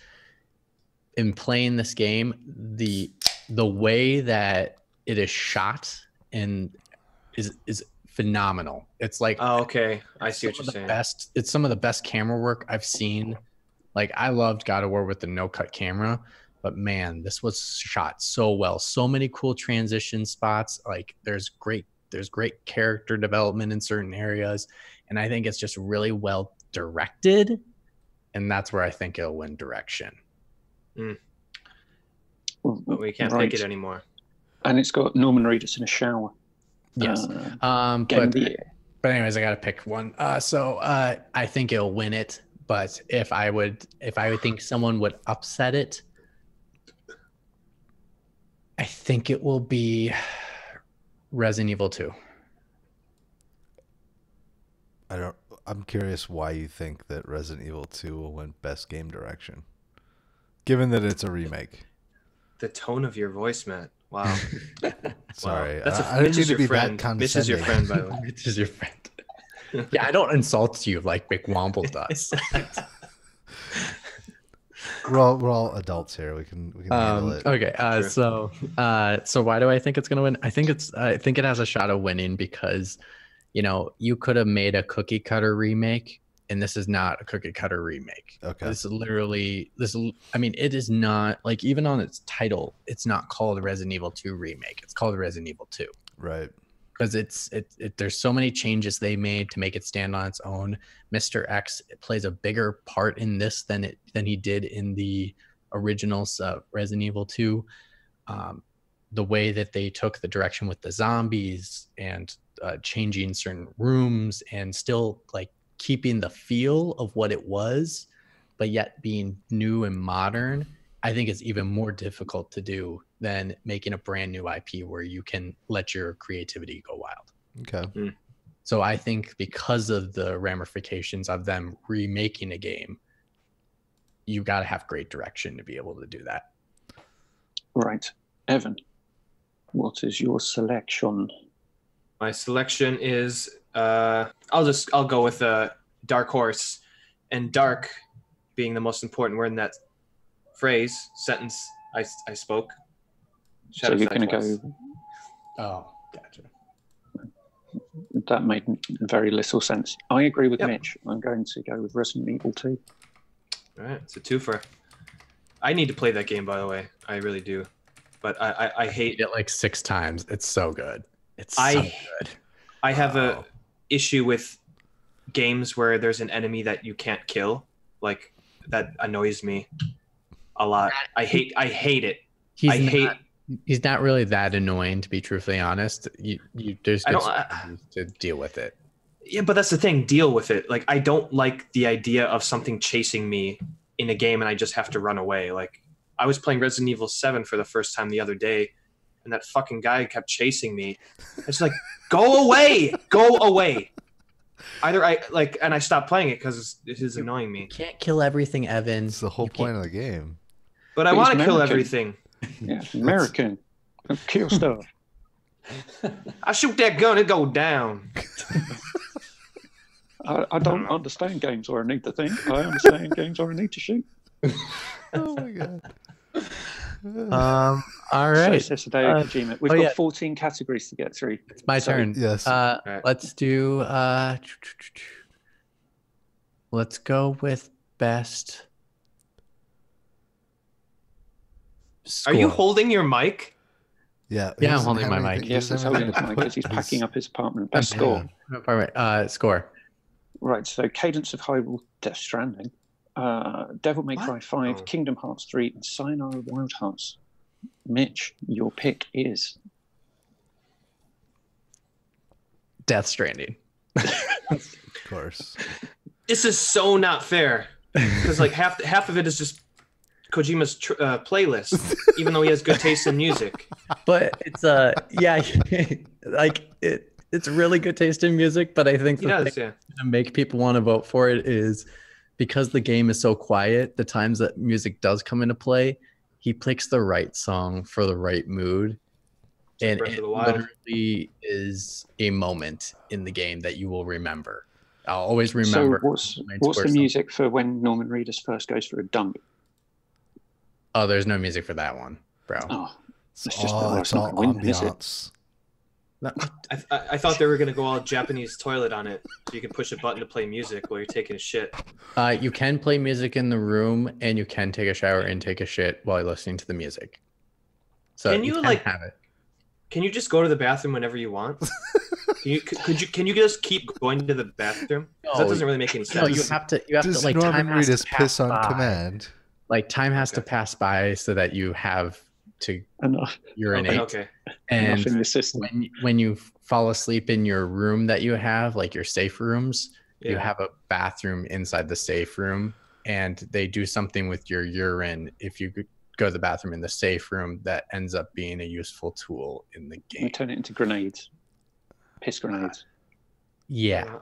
in playing this game, the way that it is shot and is phenomenal. It's like, oh, okay, I see what you're saying. It's some of the best camera work I've seen. Like, I loved God of War with the no-cut camera, but man, this was shot so well. So many cool transition spots. Like, there's great character development in certain areas, and I think it's just really well directed, and that's where I think it'll win direction. But we can't pick it anymore. And it's got Norman Reedus in a shower. Yes. But anyways, I got to pick one. So I think it'll win it. But if I would think someone would upset it, I think it will be Resident Evil 2. I'm curious why you think that Resident Evil 2 will win Best Game Direction, given that it's a remake. The tone of your voice, Matt. Wow. Sorry, wow. I didn't mean to be that condescending. Mitch is your friend, by the way. Mitch is your friend. Yeah, I don't insult you like McWomble does. We're all adults here. We can handle it. Okay. So why do I think it's gonna win? I think it has a shot of winning because, you could have made a cookie cutter remake, and this is not a cookie cutter remake. Okay. It is not, like, even on its title, it's not called Resident Evil 2 remake. It's called Resident Evil 2. Right. Because there's so many changes they made to make it stand on its own. Mr. X plays a bigger part in this than he did in the originals Resident Evil 2. The way that they took the direction with the zombies and changing certain rooms and still like keeping the feel of what it was, but yet being new and modern, I think it's even more difficult to do than making a brand new IP where you can let your creativity go wild. Okay. So I think because of the ramifications of them remaking a game, you got to have great direction to be able to do that. Right. Evan, what is your selection? My selection is I'll go with Dark Horse, and dark being the most important word in that sentence I spoke. So you're going to go. Oh, gotcha. That made very little sense. I agree with Mitch. I'm going to go with Resident Evil 2. All right, it's a twofer. I need to play that game, by the way. I really do. But I hate it like 6 times. It's so good. It's so good. I have a issue with games where there's an enemy that you can't kill. Like, that annoys me a lot. I hate it. He's not really that annoying, to be truthfully honest. There's good strategies to deal with it. Yeah, but that's the thing. Deal with it. Like, I don't like the idea of something chasing me in a game and I just have to run away. Like, I was playing Resident Evil 7 for the first time the other day, and that fucking guy kept chasing me. It's like, go away, go away. Either and I stopped playing it because it is annoying me. You can't kill everything, Evan. It's the whole point of the game. But I want to kill everything. Yeah, American. Kill stuff. I shoot that gun, it go down. I don't understand games where I need to think. I understand games where I need to shoot. Oh my god. All right. So we've got 14 categories to get through. It's my turn. Yes. Let's do. Let's go with best. Score. Are you holding your mic? Yeah. Yeah, I'm holding my mic. Yes, he's holding his mic because he's packing up his apartment. Best score. All right. Score. Right. So Cadence of Hyrule, Death Stranding, Devil May Cry 5, Kingdom Hearts 3, and Sayonara Wild Hearts. Mitch, your pick is Death Stranding. Of course. This is so not fair because like half of it is just Kojima's playlist, even though he has good taste in music. But it's like it's really good taste in music. But I think the thing to make people want to vote for it is because the game is so quiet. The times that music does come into play, he picks the right song for the right mood, and it literally is a moment in the game that you will remember. I'll always remember. So what's the music for when Norman Reedus first goes for a dump? Oh, there's no music for that one, bro. Oh, it's all ambiance. I thought they were going to go all Japanese toilet on it. So you can push a button to play music while you're taking a shit. You can play music in the room, and you can take a shower and take a shit while you're listening to the music. So can you like have it? Can you just go to the bathroom whenever you want? Can you just keep going to the bathroom? No, that doesn't really make any sense. No, you have to like Norman Reedus piss on command? Like time has to pass by so that you have to urinate. Okay. And when you fall asleep in your room that you have, like your safe rooms, you have a bathroom inside the safe room, and they do something with your urine if you go to the bathroom in the safe room that ends up being a useful tool in the game. You turn it into grenades. Piss grenades. Yeah.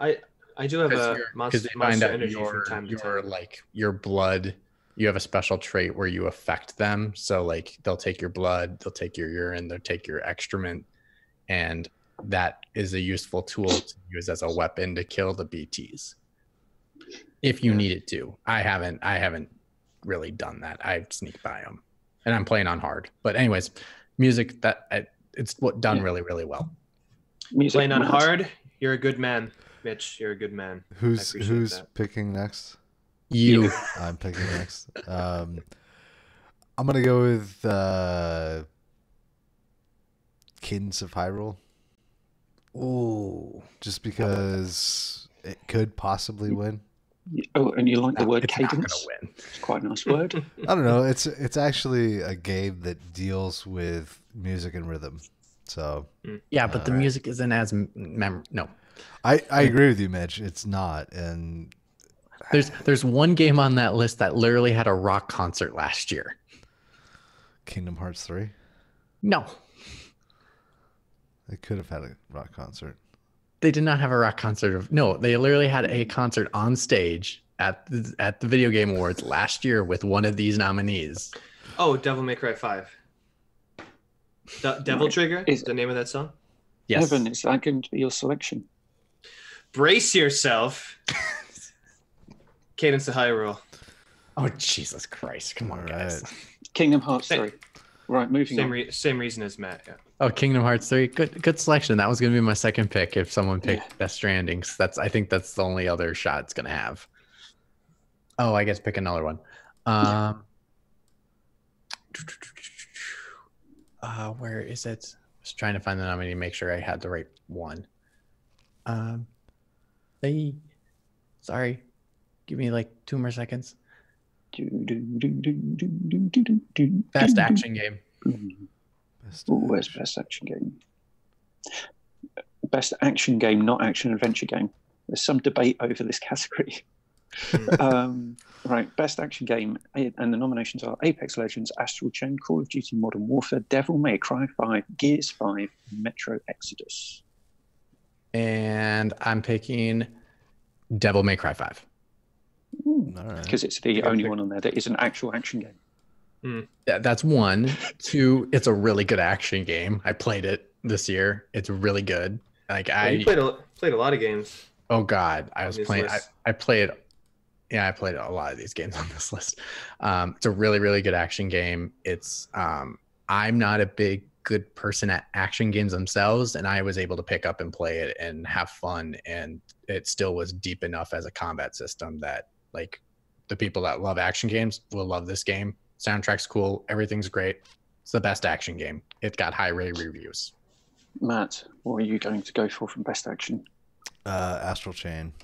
I do have a monster energy from time to time. Like your blood, you have a special trait where you affect them. So like they'll take your blood, they'll take your urine, they'll take your excrement, and that is a useful tool to use as a weapon to kill the BTs. If you need it to. I haven't really done that. I sneak by them, and I'm playing on hard. But anyways, music it's done really, really well. Music playing on hard. You're a good man, Mitch. You're a good man. Who's picking next? You. I'm picking next. I'm gonna go with Cadence of Hyrule. Ooh. Just because it could possibly win. Oh, and you like the word cadence? It's quite a nice word. I don't know. It's actually a game that deals with music and rhythm. So yeah, but the music isn't as no. I agree with you, Mitch. It's not, and there's one game on that list that literally had a rock concert last year. Kingdom Hearts 3. No, they could have had a rock concert. They did not have a rock concert. No, they literally had a concert on stage at the Video Game Awards last year with one of these nominees. Oh, Devil May Cry 5. Devil Trigger is the name of that song? Yes. Evan, is that going to be your selection? Brace yourself. Cadence of Hyrule. Oh, Jesus Christ. Come on, guys. Kingdom Hearts 3. Right, moving on. Same reason as Matt, yeah. Oh, Kingdom Hearts 3. Good selection. That was going to be my second pick if someone picked Death Stranding. I think that's the only other shot it's going to have. Oh, I guess pick another one. Where is it? I was trying to find the nominee to make sure I had the right one. Sorry. Give me like 2 more seconds. Best action game. Where's best action game? Best action game, not action adventure game. There's some debate over this category. Right, best action game, and the nominations are Apex Legends, Astral Chain, Call of Duty Modern Warfare, Devil May Cry 5, Gears 5, Metro Exodus. And I'm picking Devil May Cry 5. Because it's the only one on there that is an actual action game. That's one. Two, it's a really good action game. I played it this year. It's really good. Like you played a lot of games. Oh God, I was playing. I played. Yeah, I played a lot of these games on this list. It's a really, really good action game. It's I'm not a good person at action games themselves, and I was able to pick up and play it and have fun, and it still was deep enough as a combat system that like the people that love action games will love this game. Soundtrack's cool, everything's great. It's the best action game. It got high rave reviews. Matt, what are you going to go for from best action? Astral Chain.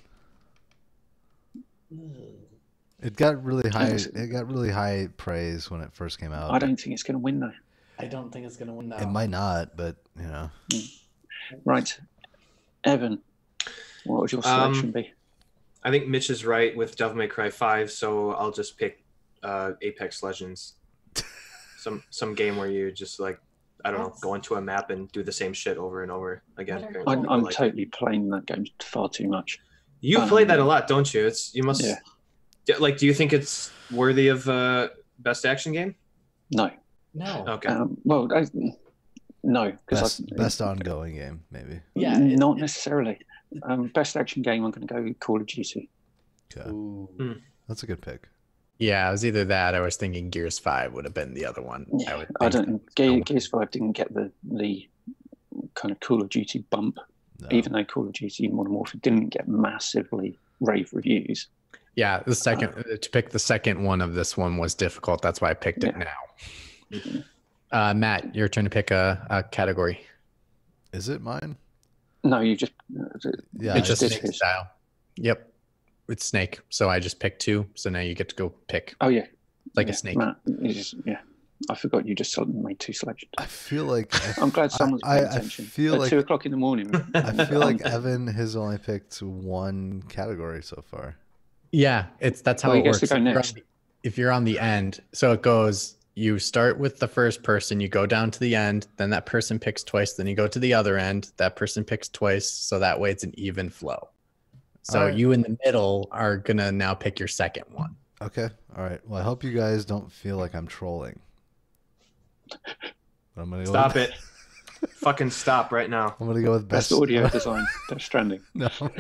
It got really high. It got really high praise when it first came out. I don't think it's going to win though. I don't think it's going to win now. It might not, but you know. Right, Evan, what would your selection be? I think Mitch is right with Devil May Cry 5, so I'll just pick Apex Legends. Some game where you just like, I don't know, go into a map and do the same shit over and over again. I'm totally playing that game far too much. You play that a lot, don't you? You must. Yeah. Like, do you think it's worthy of best action game? No. Okay. No, because best ongoing game, maybe. Yeah, not necessarily. Best action game, I'm going to go Call of Duty. Okay. That's a good pick. Yeah, it was either that. I was thinking Gears 5 would have been the other one. Yeah, Gears 5 didn't get the kind of Call of Duty bump, even though Call of Duty Modern Warfare didn't get massively rave reviews. Yeah, to pick the second one of this one was difficult. That's why I picked it now. Matt, your turn to pick a category. Is it mine? No, you just it's just Snake style. Yep, it's Snake. So I just picked 2. So now you get to go pick. Oh yeah, like a snake. Matt, I forgot you just made 2 selections. I feel like I'm glad someone's paying attention. I feel like 2:00 in the morning. I feel like Evan has only picked 1 category so far. Yeah, that's how it works. To go next. If you're on the end, so it goes. You start with the first person, you go down to the end, then that person picks twice, then you go to the other end, that person picks twice, so that way it's an even flow. So you in the middle are gonna now pick your second one. Okay, all right. Well, I hope you guys don't feel like I'm trolling. I'm gonna stop it. Fucking stop right now. I'm gonna go with best audio design. Death Stranding. No, I'm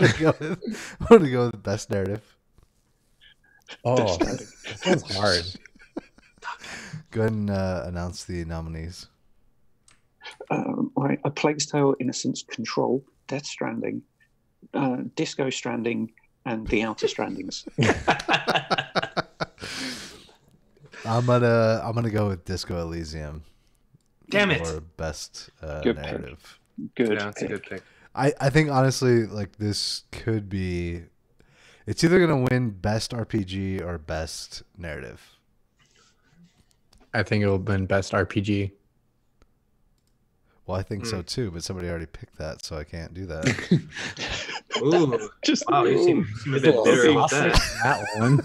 gonna go with best narrative. Oh, that's hard. Go ahead and announce the nominees. Right, A Plague's Tale, Innocence, Control, Death Stranding, Disco Stranding, and The Outer Strandings. I'm gonna go with Disco Elysium. Damn it! For best narrative. Good. Yeah, that's a good pick. I think honestly, like this could be. It's either gonna win best RPG or best narrative. I think it will win best RPG. Well, I think so too, but somebody already picked that, so I can't do that. Ooh, wow, you seem a bit bitter about that one.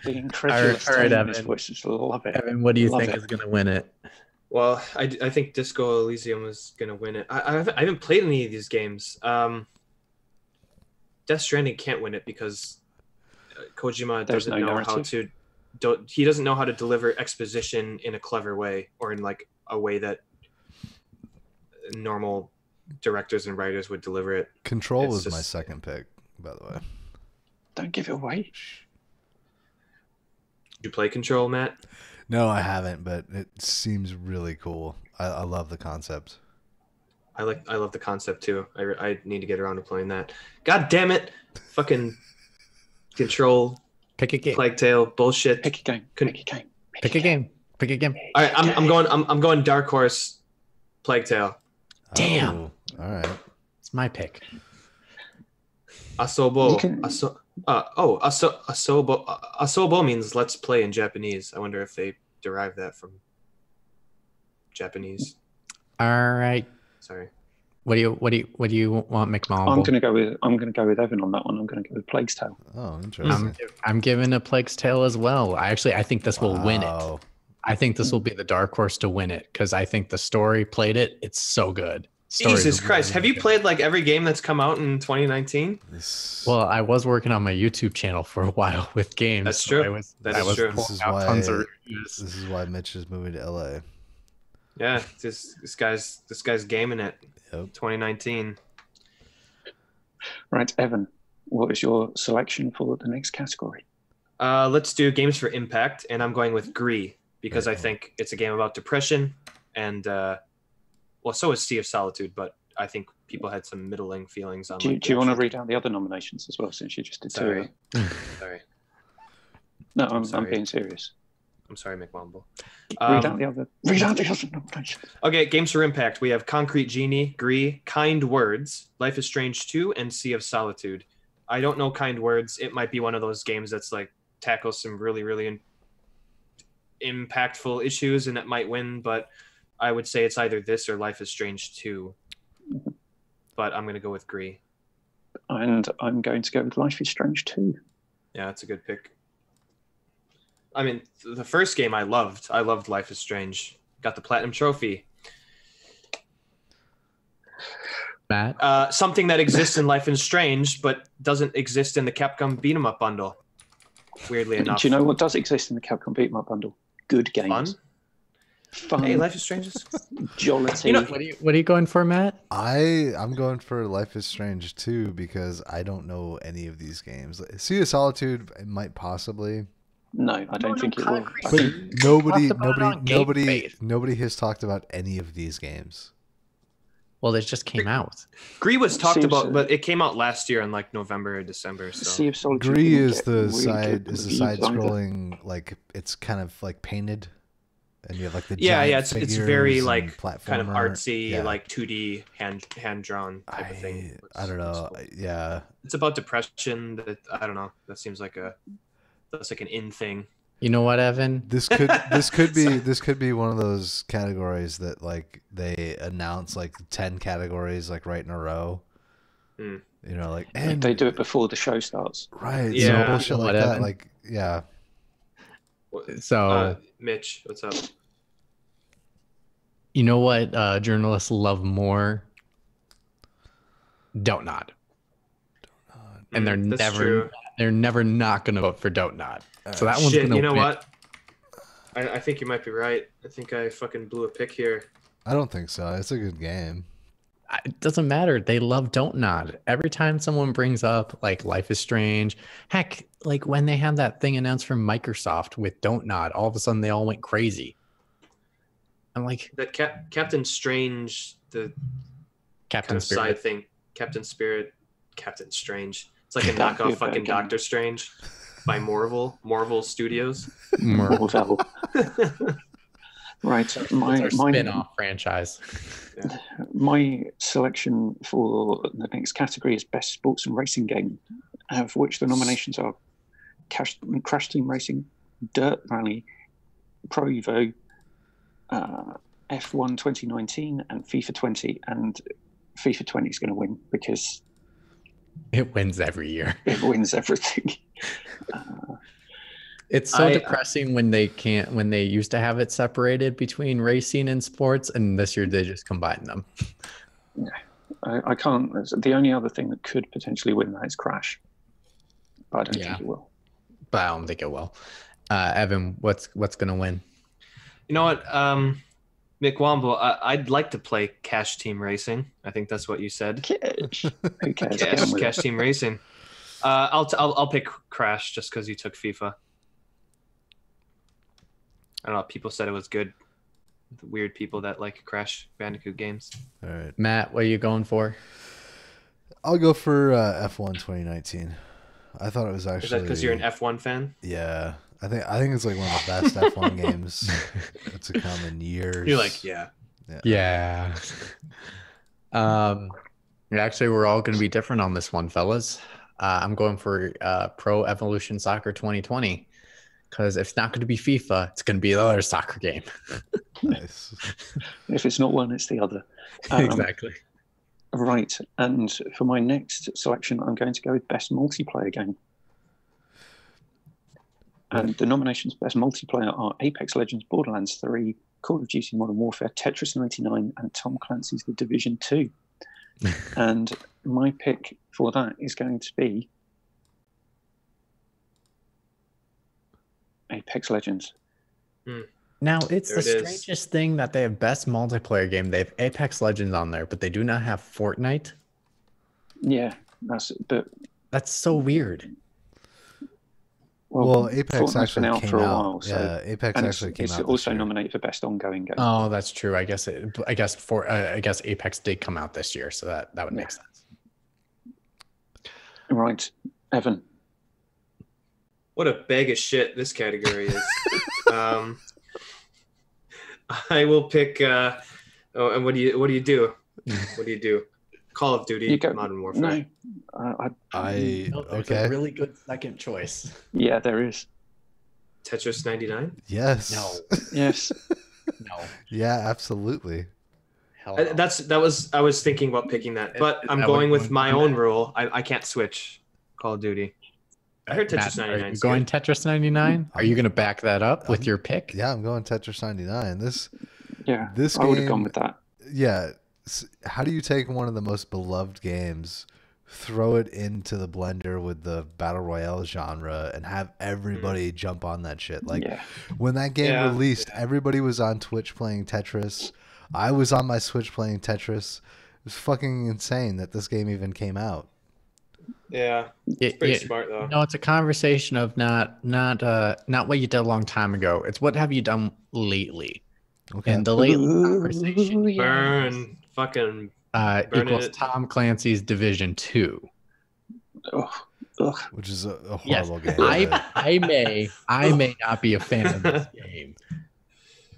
The incredulous all right, Evan. Love it. Evan, what do you think is going to win it? Well, I think Disco Elysium is going to win it. I haven't played any of these games. Death Stranding can't win it because Kojima doesn't know how to. He doesn't know how to deliver exposition in a clever way or in like a way that normal directors and writers would deliver it. Control was my second pick, by the way. Don't give it away. You play Control, Matt? No, I haven't, but it seems really cool. I love the concept. I love the concept too. I need to get around to playing that. God damn it! Fucking Control. Pick a game. Plague Tale bullshit. Pick a game. Pick a game. Pick a game. Pick a game. All right, I'm going Dark Horse. Plague Tale. Damn. Oh, all right. It's my pick. Asobo. Asobo means let's play in Japanese. I wonder if they derive that from Japanese. All right. Sorry. What do you want, McMahon? I'm gonna go with Evan on that one. I'm gonna go with Plague's Tale. Oh, interesting. I'm giving a Plague's Tale as well. I think this will win it. I think this will be the dark horse to win it because I think the story played it. It's so good. Jesus Christ. Have you played like every game that's come out in 2019? Well, I was working on my YouTube channel for a while with games. That's true. That is true. This is why Mitch is moving to LA. Yeah, this guy's gaming it. Yep. 2019. Right, Evan, what is your selection for the next category? Let's do games for impact, and I'm going with Gree because I think it's a game about depression, and well, so is Sea of Solitude, but I think people had some middling feelings on. Do you want to read out the other nominations as well, since you just did two? Sorry. No, I'm being serious. I'm sorry, McWomble. Read out the other nominations. Okay, games for impact. We have Concrete Genie, Gree, Kind Words, Life is Strange 2, and Sea of Solitude. I don't know Kind Words. It might be one of those games that's like tackles some really, really impactful issues, and it might win. But I would say it's either this or Life is Strange 2. But I'm going to go with Gree. And I'm going to go with Life is Strange 2. Yeah, that's a good pick. I mean, the first game I loved. I loved Life is Strange. Got the Platinum Trophy. Matt? Something that exists in Life is Strange, but doesn't exist in the Capcom Beat 'em Up bundle. Weirdly enough. Do you know what does exist in the Capcom Beat 'em Up bundle? Good games. Fun. Hey, Life is Strange is jollity. You know, what are you going for, Matt? I'm going for Life is Strange 2 because I don't know any of these games. Sea of Solitude might possibly. No, I don't think it will. Nobody has talked about any of these games. Well, they just came out. Gree was talked about, but it came out last year in like November or December. So Sea of Solitude. Gree is the side scrolling, like it's kind of like painted, and you have like the it's very like kind of artsy, like 2D hand drawn type of thing. I don't know. Yeah, it's about depression. I don't know. That seems like that's like an in thing. You know what, Evan? This could be one of those categories that like they announce like 10 categories like right in a row. You know, like and they do it before the show starts. Right. Yeah. So bullshit like that. Like yeah. So Mitch, what's up? You know what journalists love more? Don't Nod. And they're never not gonna vote for Don't Nod. So that one's gonna you know win. what? I think you might be right. I think I fucking blew a pick here. I don't think so. It's a good game. It doesn't matter. They love Don't Nod. Every time someone brings up like Life is Strange, heck, like when they had that thing announced from Microsoft with Don't Nod, all of a sudden they all went crazy. I'm like that Captain Strange, the Captain Spirit side thing, Captain Spirit, Captain Strange. It's like a knockoff fucking Doctor Strange by Marvel Studios. Marvel. Right, my spin-off franchise. Yeah. My selection for the next category is Best Sports and Racing Game, of which the nominations are Crash Team Racing, Dirt Rally, Pro Evo, F1 2019, and FIFA 20. And FIFA 20 is going to win because it wins every year. It wins everything. It's so depressing when they used to have it separated between racing and sports, and this year they just combine them. Yeah, I can't. The only other thing that could potentially win that is Crash, but I don't think it will. But I don't think it will. Evan, what's going to win? You know what? Mick Womble, I'd like to play Cash Team Racing. I think that's what you said. Cash. Who cares? Get on with Cash it. Team Racing. I'll pick Crash just because you took FIFA. I don't know. People said it was good. The weird people that like Crash Bandicoot games. All right. Matt, what are you going for? I'll go for F1 2019. I thought it was actually. Is that because you're an F1 fan? Yeah. I think it's like one of the best F1 games that's come in years. You're like, yeah. Yeah. Actually, we're all going to be different on this one, fellas. I'm going for Pro Evolution Soccer 2020 because if it's not going to be FIFA, it's going to be another soccer game. Nice. If it's not one, it's the other. Exactly. Right. And for my next selection, I'm going to go with Best Multiplayer Game. And the nominations for Best Multiplayer are Apex Legends, Borderlands 3, Call of Duty Modern Warfare, Tetris 99, and Tom Clancy's The Division 2. And my pick for that is going to be Apex Legends. Now, it's There the it is. strangest thing that they have Best Multiplayer Game. They have Apex Legends on there, but they do not have Fortnite. Yeah, but That's so weird. Well, Apex Fortnite's actually been out came for a out. while, so Yeah, Apex and actually came it's out. this also year. nominated for Best Ongoing Game. Oh, that's true. I guess Apex did come out this year, so that would make sense. Right, Evan. What a bag of shit this category is. I will pick. And what do you do? What do you do? Call of Duty, You go. Modern Warfare. No, There's okay. a really good second choice. yeah, there is. Tetris 99. Yes. No, Yes. no. Yeah, absolutely. Hell no. I was thinking about picking that, but I'm that going what with you my want? own rule. I can't switch Call of Duty. I heard Tetris Matt, 99. are you going Tetris 99? Are you going to back that up with your pick? Yeah, I'm going Tetris 99. Yeah. This I would have game- gone with that. Yeah. How do you take one of the most beloved games, throw it into the blender with the battle royale genre, and have everybody jump on that shit? Like Yeah. when that game Yeah. released, everybody was on Twitch playing Tetris. I was on my Switch playing Tetris. It was fucking insane that this game even came out. Yeah, it's pretty smart though. No, it's a conversation of not what you did a long time ago. It's what have you done lately? Okay. And the lately Ooh, conversation yeah. Burn, fucking. burn equals it. Tom Clancy's Division 2. Ugh. Ugh. Which is a Yes, horrible game. but- I may not be a fan of this game,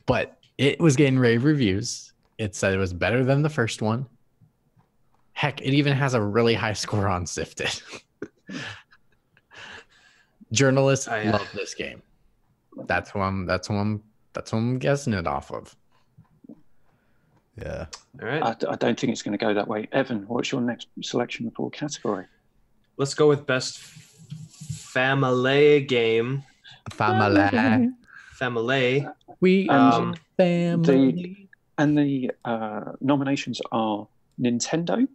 but it was getting rave reviews. It said it was better than the first one. Heck, it even has a really high score on Sifted. Journalists love this game. That's who I'm guessing it off of. Yeah. All right, I don't think it's going to go that way. Evan, what's your next selection for category? let's go with best family game. Family. Family. We Um, family. And the nominations are Nintendo,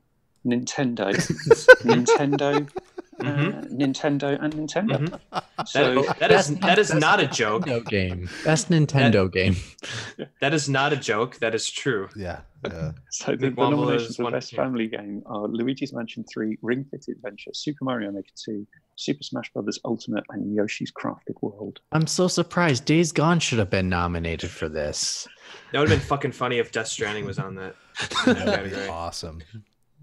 Nintendo, Nintendo, and Nintendo. Mhm. So That is not a joke. Nintendo game. Best Nintendo game. That is not a joke. That is true. Yeah. Yeah. So the Womble nominations is for one- Best yeah. Family Game are Luigi's Mansion 3, Ring Fit Adventure, Super Mario Maker 2, Super Smash Bros. Ultimate, and Yoshi's Crafted World. I'm so surprised. Days Gone should have been nominated for this. That would have been fucking funny if Death Stranding was on that. That'd be category. awesome.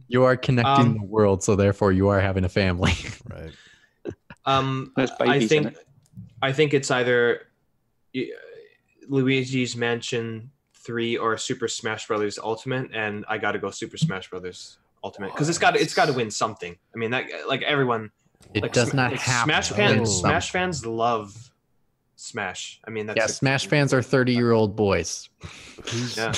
You are connecting the world, so therefore you are having a family. Right. There's babies in it. I think it's either Luigi's Mansion 3 or Super Smash Brothers Ultimate, and I got to go Super Smash Brothers Ultimate because it's got to win something. I mean, that like everyone, It like, does not like have Smash to fans. win Smash fans love Smash. I mean, that's Yeah, Smash fans are 30-year-old boys. Who's yeah.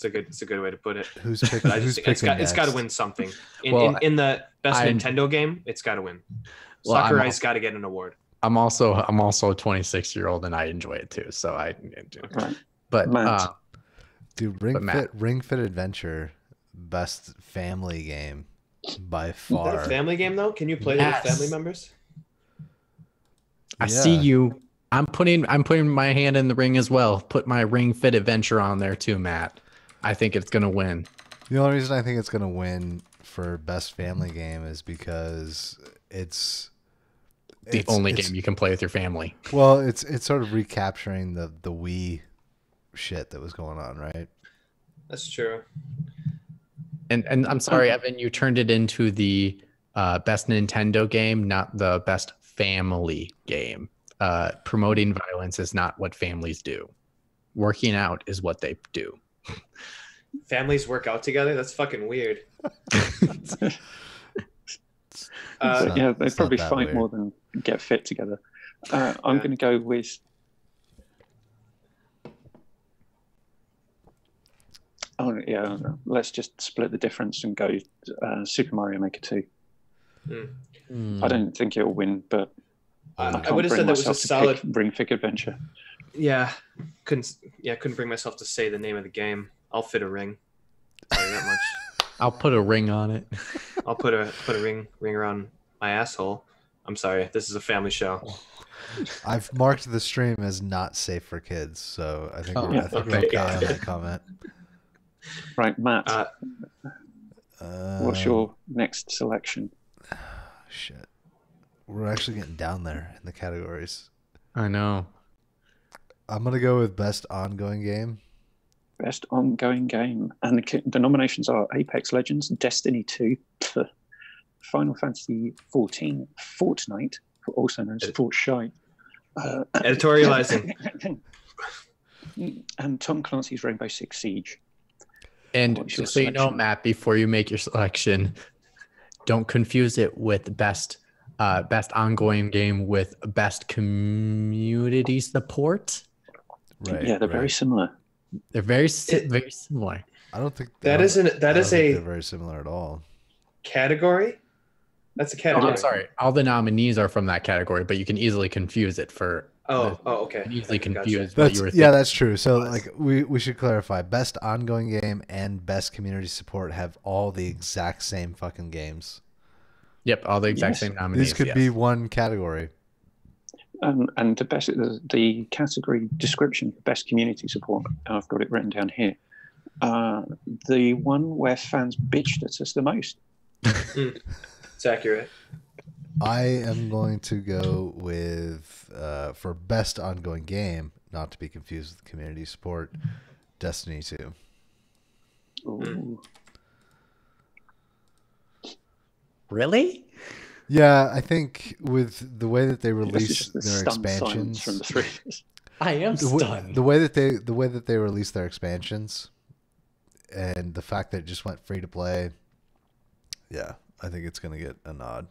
It's a good way to put it. who's picking? But I Who's just think it's picking got to next? win something. Well, In the best I'm- Nintendo game, it's got to win. Well, I'm Sakurai's also- got to get an award. I'm also a 26-year-old and I enjoy it too. So Right. but Matt. Dude, Matt- Ring Fit Adventure, best family game by Is that far. a family game though? Can you play it Yes. with family members? I see you. I'm putting my hand in the ring as well. Put my Ring Fit Adventure on there too, Matt. I think it's gonna win. The only reason I think it's gonna win for best family game is because it's the only game you can play with your family. Well, it's sort of recapturing the Wii shit that was going on, right? That's true. And I'm sorry, Evan, you turned it into the best Nintendo game, not the best family game. Promoting violence is not what families do. Working out is what they do. Families work out together? That's fucking weird. Yeah, they probably fight more than get fit together. I'm going to go with... Oh, yeah, let's just split the difference and go Super Mario Maker 2. I don't think it'll win, but I would have said that was a solid Ring Fit Adventure. Yeah, couldn't bring myself to say the name of the game. I'll fit a ring. Sorry, that much. I'll put a ring on it. I'll put a ring around my asshole. I'm sorry, this is a family show. I've marked the stream as not safe for kids, so I think we're okay on that comment. Right, Matt. What's your next selection? Shit. We're actually getting down there in the categories. I know. I'm going to go with best ongoing game. Best ongoing game. And the nominations are Apex Legends, Destiny 2, Final Fantasy 14, Fortnite, also known as Fortnite. Editorializing. And Tom Clancy's Rainbow Six Siege. And just so you know, Matt, before you make your selection, don't confuse it with best ongoing game with best community support. Right. Yeah, they're very similar. They're very similar. I don't think that is they're very similar at all. Category. That's a category. Oh, I'm sorry. All the nominees are from that category, but you can easily confuse it for. Okay. Easily confuse. Gotcha. That's true. So, like, we should clarify: best ongoing game and best community support have all the exact same fucking games. Yep, all the exact same nominees. These could be one category. And the category description for best community support, I've got it written down here. The one where fans bitched at us the most. It's accurate. I am going to go with, for best ongoing game, not to be confused with community support, Destiny 2. Ooh. Really? Yeah, I think with the way that they release their expansions from the three. I am stunned. The way that they release their expansions, and the fact that it just went free to play. Yeah, I think it's going to get a nod.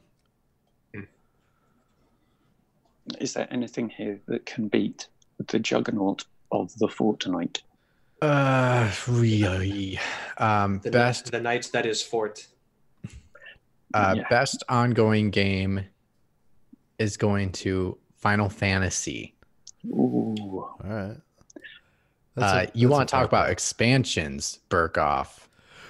Is there anything here that can beat the juggernaut of the Fortnite? Really? The night that is Fort. Best ongoing game is going to Final Fantasy. Ooh. All right. You want to talk about expansions, Burkoff?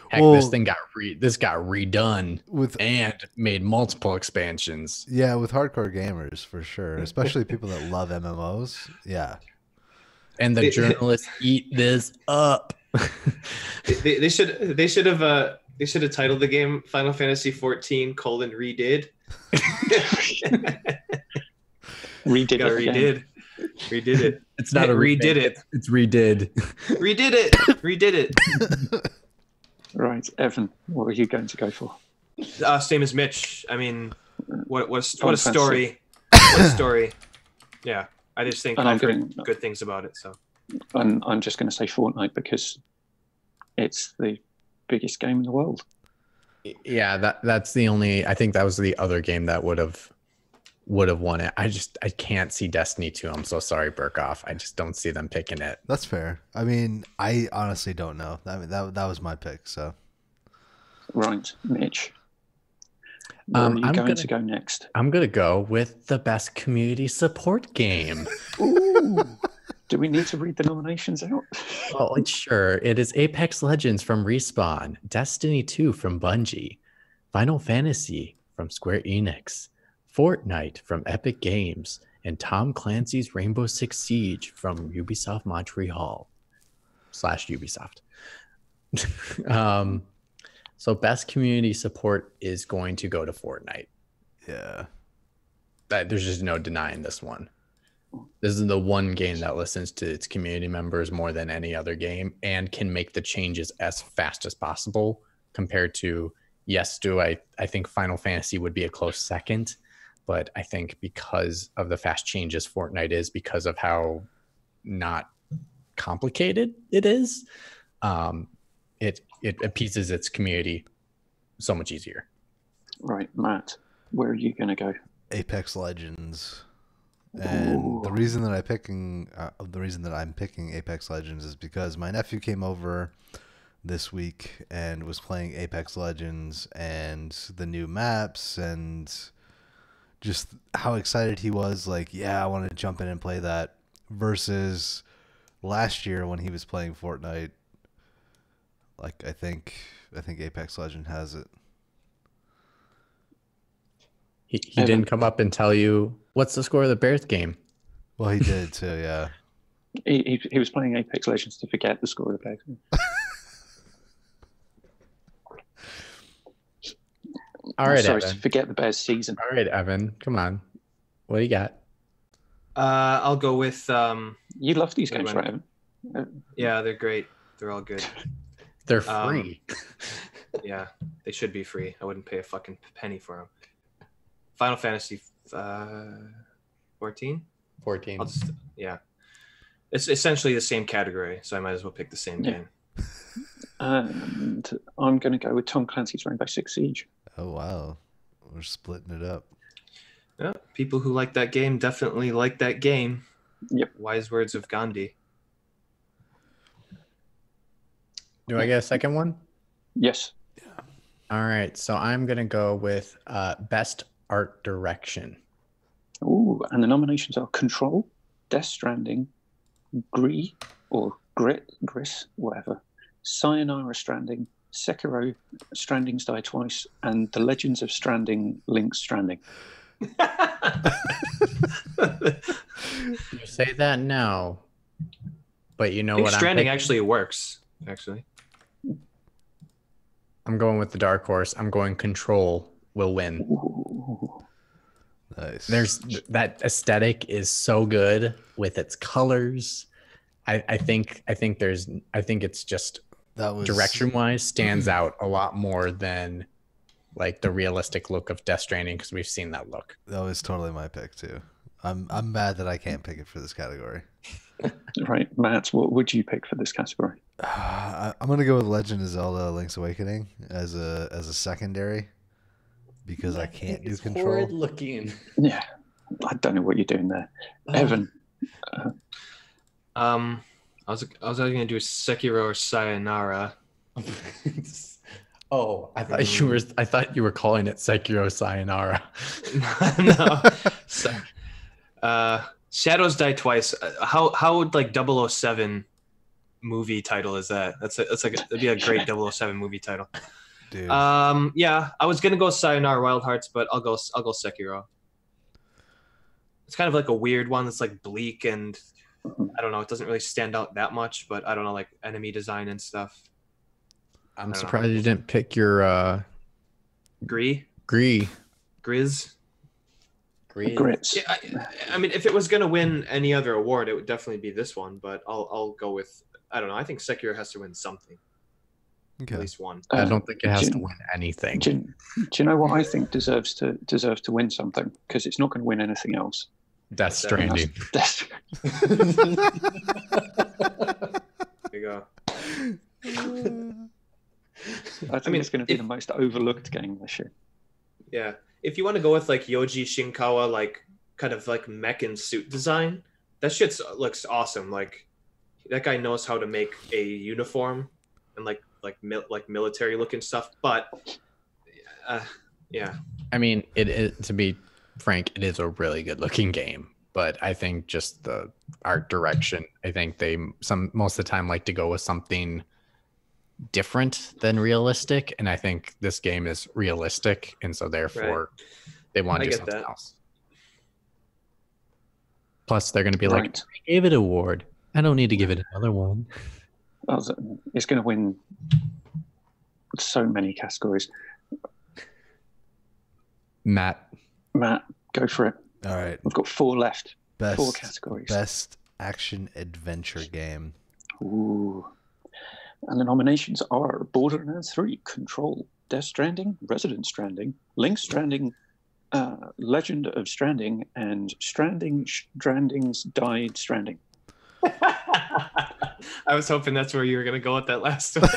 Heck, this thing got redone and made multiple expansions. Yeah, with hardcore gamers for sure, especially people that love MMOs. Yeah. And the journalists eat this up. They should have titled the game Final Fantasy 14 : Redid. Redid it. It's not a redid it. It's redid. Redid it. Right, Evan, what are you going to go for? Same as Mitch. I mean, what a story. What a story. Yeah, I just think I've heard good things about it. So, I'm just going to say Fortnite because it's the biggest game in the world. Yeah, that's the only. I think that was the other game that would have won it. I can't see Destiny 2. I'm so sorry, Burkoff. I just don't see them picking it. That's fair. I mean, I honestly don't know. I mean, that was my pick. So, right, Mitch. Where are you going to go next? I'm gonna go with the best community support game. Ooh. Do we need to read the nominations out? Oh, sure. It is Apex Legends from Respawn, Destiny 2 from Bungie, Final Fantasy from Square Enix, Fortnite from Epic Games, and Tom Clancy's Rainbow Six Siege from Ubisoft Montreal / Ubisoft. So best community support is going to go to Fortnite. Yeah. There's just no denying this one. This is the one game that listens to its community members more than any other game and can make the changes as fast as possible compared to, yes, I think Final Fantasy would be a close second, but I think because of the fast changes Fortnite is, because of how not complicated it is, it appeases its community so much easier. Right, Matt, where are you going to go? Apex Legends. And the reason that I'm picking Apex Legends is because my nephew came over this week and was playing Apex Legends and the new maps and just how excited he was. Like, yeah, I want to jump in and play that. Versus last year when he was playing Fortnite. Like, I think Apex Legends has it. He didn't come up and tell you what's the score of the Bears game. Well, he did too, yeah. He was playing Apex Legends to forget the score of the Bears game. All right, sorry, Evan. to forget the Bears season. All right, Evan, come on. What do you got? I'll go with. You love these games, right, Evan? Yeah, they're great. They're all good. They're free. Yeah, they should be free. I wouldn't pay a fucking penny for them. Final Fantasy 14? 14. Yeah. It's essentially the same category, so I might as well pick the same game. And I'm going to go with Tom Clancy's Rainbow Six Siege. Oh, wow. We're splitting it up. Yeah, people who like that game definitely like that game. Yep. Wise words of Gandhi. Do I get a second one? Yes. All right, so I'm going to go with best art direction. Ooh, and the nominations are Control, Death Stranding, Gris, whatever, Sayonara Stranding, Sekiro, Strandings Die Twice, and The Legends of Stranding, Link's Stranding. You say that now, but you know Link's what Stranding I'm actually works, actually. I'm going with the dark horse. I'm going Control will win. Ooh. Nice. There's that aesthetic is so good with its colors. I think it's just that was direction wise stands out a lot more than like the realistic look of Death Stranding, because we've seen that look. That was totally my pick too. I'm mad that I can't pick it for this category. Right, Matt, what would you pick for this category? I'm gonna go with Legend of Zelda: Link's Awakening as a secondary because I can't do Control. Horrid looking. Yeah, I don't know what you're doing there, Evan. I was either gonna do Sekiro or Sayonara. Oh, I thought you were calling it Sekiro Sayonara. No. Shadows Die Twice. How would like 007 movie title is that? That'd be a great 007 movie title. Dude. Yeah, I was gonna go Sayonara Wild Hearts, but I'll go Sekiro. It's kind of like a weird one that's like bleak and I don't know, it doesn't really stand out that much, but I don't know, like enemy design and stuff. I'm surprised you didn't pick your Gris. Grits. Yeah, I mean, if it was gonna win any other award, it would definitely be this one. But I'll go with, I don't know. I think Sekiro has to win something. Okay. At least one. I don't think it has to win anything. Do you know what I think deserves to win something? Because it's not going to win anything else. Death Stranding. There you go. I think it's going to be the most overlooked game this year. Yeah. If you want to go with like Yoji Shinkawa, like kind of like mech and suit design, that shit looks awesome. Like that guy knows how to make a uniform and like military looking stuff. But yeah. I mean, to be frank, it is a really good looking game. But I think just the art direction, I think most of the time like to go with something different than realistic, and I think this game is realistic, and so therefore they want to do something else. Plus, they're going to be like, Right. I gave it an award. I don't need to give it another one. It's going to win so many categories. Matt, go for it. All right. We've got 4 left. Best 4 categories. Best action adventure game. Ooh. And the nominations are Borderlands 3, Control, Death Stranding, Resident Stranding, Link Stranding, Legend of Stranding, and Stranding's Died Stranding. I was hoping that's where you were going to go with that last one.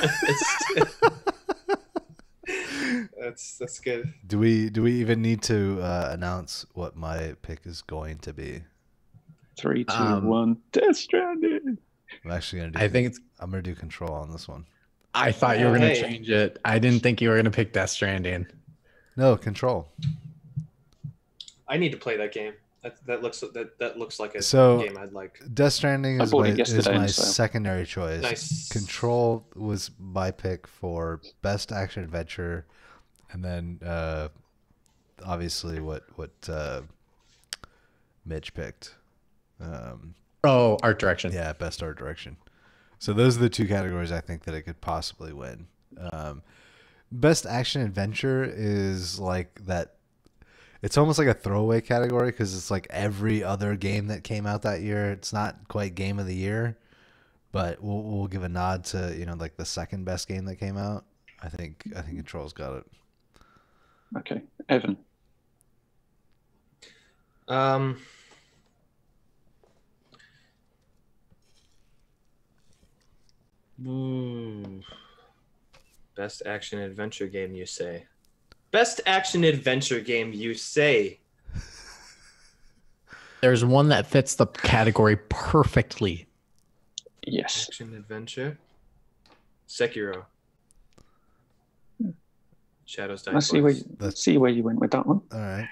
That's good. Do we even need to announce what my pick is going to be? 3, 2, 1. Death Stranding. I'm actually gonna do. I'm gonna do Control on this one. I thought you were going to change it. I didn't think you were going to pick Death Stranding. No, Control. I need to play that game. That looks like a game I'd like. Death Stranding is my secondary choice. Nice. Control was my pick for best action adventure, and then obviously what Mitch picked. Art direction. Yeah, best art direction. So those are the 2 categories I think that it could possibly win. Best action adventure is like that. It's almost like a throwaway category because it's like every other game that came out that year. It's not quite game of the year, but we'll give a nod to like the second best game that came out. I think Control's got it. Okay, Evan. Best action adventure game, you say? Best action adventure game, you say? There's one that fits the category perfectly. Yes. Action adventure. Sekiro. Shadows Die. Let's see where you went with that one. All right.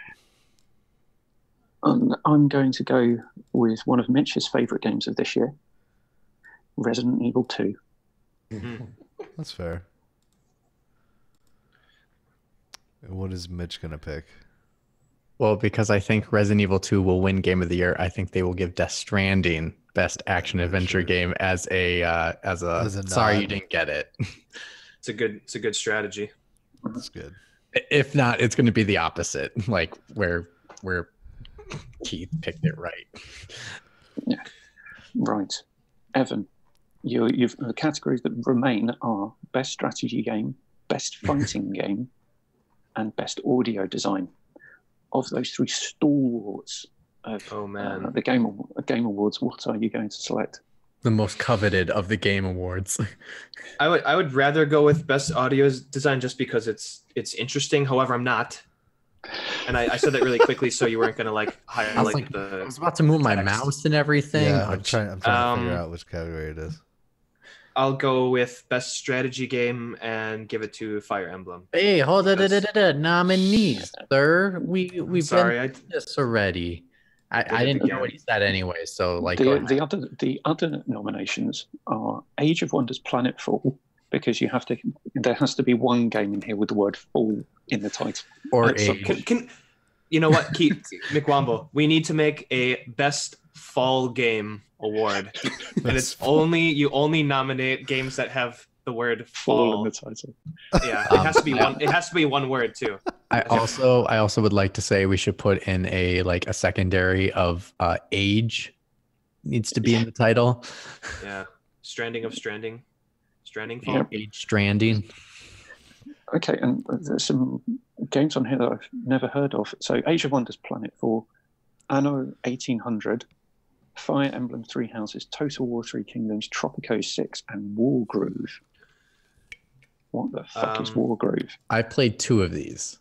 I'm going to go with one of Mitch's favorite games of this year, Resident Evil 2. That's fair. What is Mitch gonna pick? Well, because I think Resident Evil 2 will win Game of the Year, I think they will give Death Stranding best action adventure game as a sorry you didn't get it. It's a good strategy. That's good. If not, it's going to be the opposite, like where Keith picked it right. Yeah. Right. Evan, you've the categories that remain are best strategy game, best fighting game, and best audio design. Of those 3 stalwarts of the Game Awards, what are you going to select? The most coveted of the Game Awards. I would rather go with best audio design just because it's interesting. However, I'm not. And I said that really quickly, so you weren't gonna highlight I was about to move my mouse and everything. Yeah, I'm trying to figure out which category it is. I'll go with best strategy game and give it to Fire Emblem. Hey, hold it, nominees, sir. We've been this already. I didn't know what he said anyway, so the other nominations are Age of Wonders Planetfall, because there has to be one game in here with the word fall in the title. Or can you know what, Keith McWombo, we need to make a best fall game award. And it's you only nominate games that have the word fall in the title. Yeah, it has to be one. It has to be one word too. I also would like to say we should put in a secondary of age needs to be in the title. Yeah, Stranding fall. Yeah. Age Stranding. Okay, and there's some games on here that I've never heard of. So Age of Wonders Planetfall, Anno 1800, Fire Emblem 3 Houses, Total War 3 Kingdoms, Tropico 6, and Wargroove. What the fuck is Wargroove? I played 2 of these.